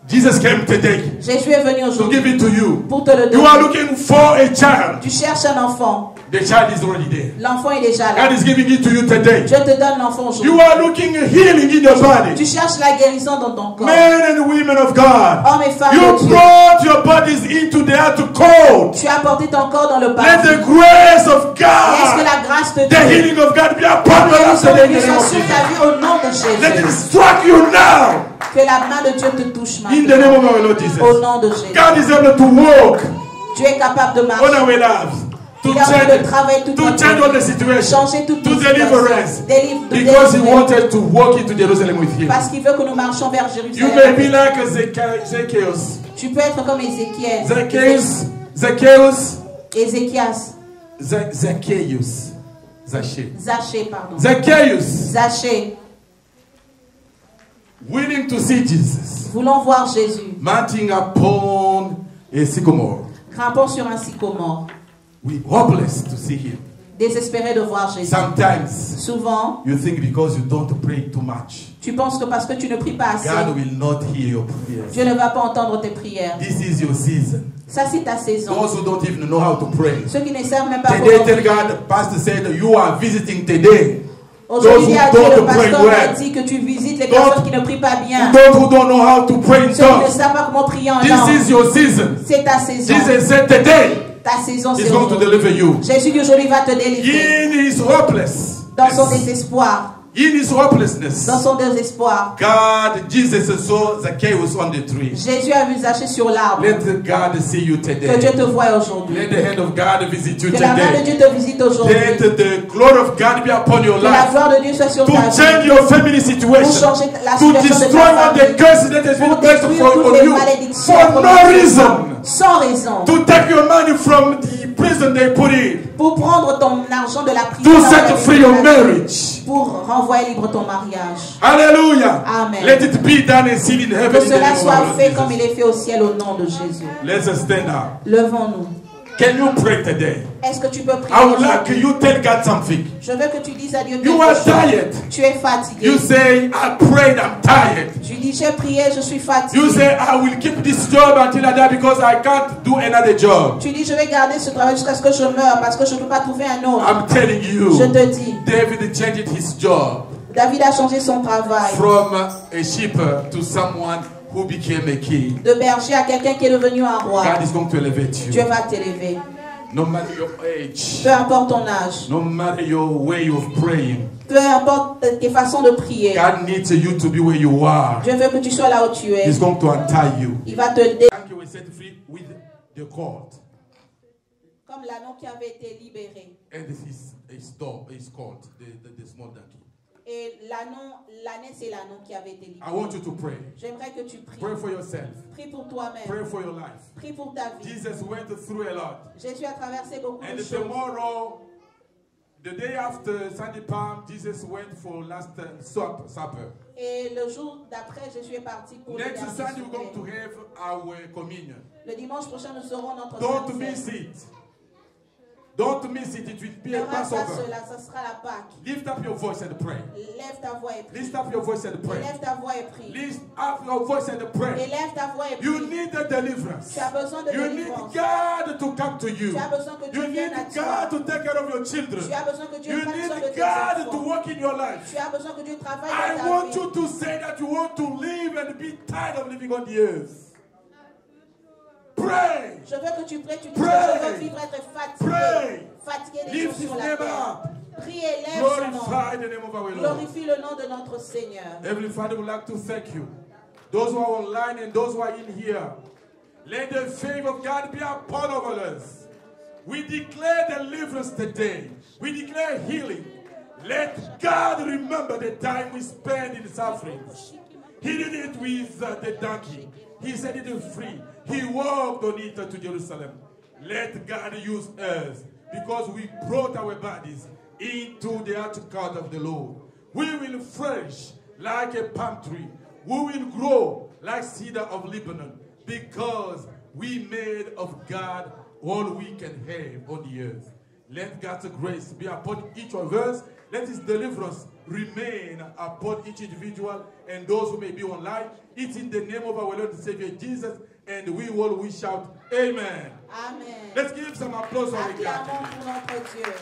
Jesus came today Jésus est venu to aujourd'hui give it to you. pour te le You are donner. looking for a child. Tu cherches un enfant. The child is already there. L'enfant est déjà là. God is giving it to you today. Je te donne l'enfant aujourd'hui. You are looking healing in your Tu body. cherches la guérison dans ton corps. Men and women of God, Hommes et femmes you de Dieu. brought your bodies into the outer court. Tu as porté ton corps dans le Let paradis. the grace of Laisse que God, la grâce de the Dieu, healing of God be la upon your life guérison de today in Dieu the name soit of sur Jesus. ta vie au nom de Let it Jésus. strike you now Que la main de Dieu te touche in the maintenant. name of our Lord Jesus. Au nom de Jésus. God is able to walk Tu es capable de on marcher. our lives, to Il est capable de change, travailler toute to notre change all the vie. situation, Changer toute to notre deliver us, situation. Délivre, because He délivrer. wanted to walk into Jerusalem with Him. Parce qu'il veut que nous marchions vers You Jérusalem. may be like Zacchaeus. Tu peux être comme Ézéchiel. Zacchaeus. Ézéchias. Zachée, pardon. Zacchaeus, Zachée. willing to see Jesus, Voulons voir Jésus. mounting upon a sycamore. Grimpons sur un sycomore. We hopeless to see Him. Désespérés de voir Jésus. Sometimes Souvent, you think because you don't pray too much, tu penses que parce que tu ne pries pas assez, God will not hear your prayers. Dieu ne va pas entendre tes prières. This is your season. Ça, c'est ta saison. Those who don't even know how to pray. Ceux qui ne savent même pas Today, comment tell prier. God, Pastor said you are visiting today. Aujourd'hui, Those who à Dieu, le don't pray pasteur m'a well. dit que tu visites les Don't- personnes qui ne prient pas bien. Those who don't know how to pray in Ceux qui ne tongues. savent pas comment prier en This langue. is your season. C'est ta saison. Jesus said today Ta saison, He's c'est going to aujourd'hui. deliver you. Jésus qui aujourd'hui va te délivrer. In His hopelessness, Dans son désespoir. in His hopelessness, Dans son désespoir. Jesus saw Zacchaeus on the tree. Jésus a vu Zachée sur l'arbre. Let God see you Que today. Dieu te voie aujourd'hui. Let the hand of God visit you Que la main de today. Dieu te visite aujourd'hui. Let the glory of God be upon your Que la life. gloire de Dieu soit sur To ta vie. change your family Pour situation. changer la To situation de destroy ta all the famille. curses that has been Pour placed détruire toutes on les you malédictions. for no reason. Sans raison. To take your money from the prison they put in. Pour prendre ton argent de la prison. To set free your marriage. Pour renvoyer libre ton mariage. Hallelujah. Amen. Let it be done and seen in heaven. Que cela soit fait comme il est fait au ciel au nom de Jésus. Let's stand up. Levons-nous. Can you pray today? Est-ce que tu peux prier? I would like you tell God something. Je veux que tu dises à Dieu quelque You are chose. tired. Tu es fatigué. You say, I prayed, I'm tired. Tu dis, j'ai prié, je suis fatigué. You say, I will keep this job until I die because I can't do another job. Tu dis, je vais garder ce travail jusqu'à ce que je meure parce que je ne peux pas trouver un autre. I'm telling you. Je te dis. David changed his job. David a changé son travail. From a shepherd to someone who became a king. De berger à quelqu'un qui est devenu un roi. God is going to elevate you. Dieu va t'élever. No matter your age. Peu importe ton âge. No matter your way of praying. Peu importe tes façons de prier. God needs you to be where you are. Dieu veut que tu sois là où tu es. He's going to untie you. Il va te dé. You were set free with the cord. Comme l'anneau qui avait été libéré. And his dog is called the small donkey. Et l'année c'est l'anneau qui avait été libéré. I want you to pray. J'aimerais que tu pries. Pray for yourself. Prie pour toi-même. Pray for your life. Prie pour ta vie. Jesus went through a lot. Jésus a traversé beaucoup And de choses. tomorrow, the day after Sunday Palm, Jesus went for last supper. Et le jour d'après, Jésus est parti pour le Next dernier Sunday, we're souper. going to have our communion. Le dimanche prochain, nous aurons notre Don't Sainte miss Seine. it. Don't miss it. It will be Ne a rate pas Passover. cela, ça sera la Pâque. Lift up your voice and pray. Lève ta voix et prie. Lift up your voice and pray. Lève ta voix et prie. Lift up your voice and pray. Élève ta voix et prie. You need a deliverance. Tu as besoin de You need délivrance. God to come to you. Tu as besoin que Dieu You need vienne à toi. God to take care of your children. Tu as besoin que Dieu You prenne soin de need tes God to enfants. work in your life. Tu as besoin que Dieu travaille I dans ta want vie. you to say that you want to live and be tired of living on the earth. Pray. Je veux que tu pries, tu dis Pray. que je veux vivre, être fatigué. Pray. Fatigué des Lift choses his sur la name terre. up. Prie et lève son nom. Glorify the name of our Lord. Glorifie le nom de notre Seigneur. Heavenly Father, would like to thank you. Those who are online and those who are in here. Let the favor of God be upon all of us. We declare deliverance today. We declare healing. Let God remember the time we spent in suffering. He did it with the donkey. He set it free. He walked on it to Jerusalem. Let God use us because we brought our bodies into the court of the Lord. We will flourish like a palm tree. We will grow like cedar of Lebanon because we made of God all we can have on the earth. Let God's grace be upon each of us. Let His deliverance remain upon each individual and those who may be online. It's in the name of our Lord and Savior Jesus, and we will shout, Amen. Amen. Let's give some applause for the God. Acclamons pour notre Dieu.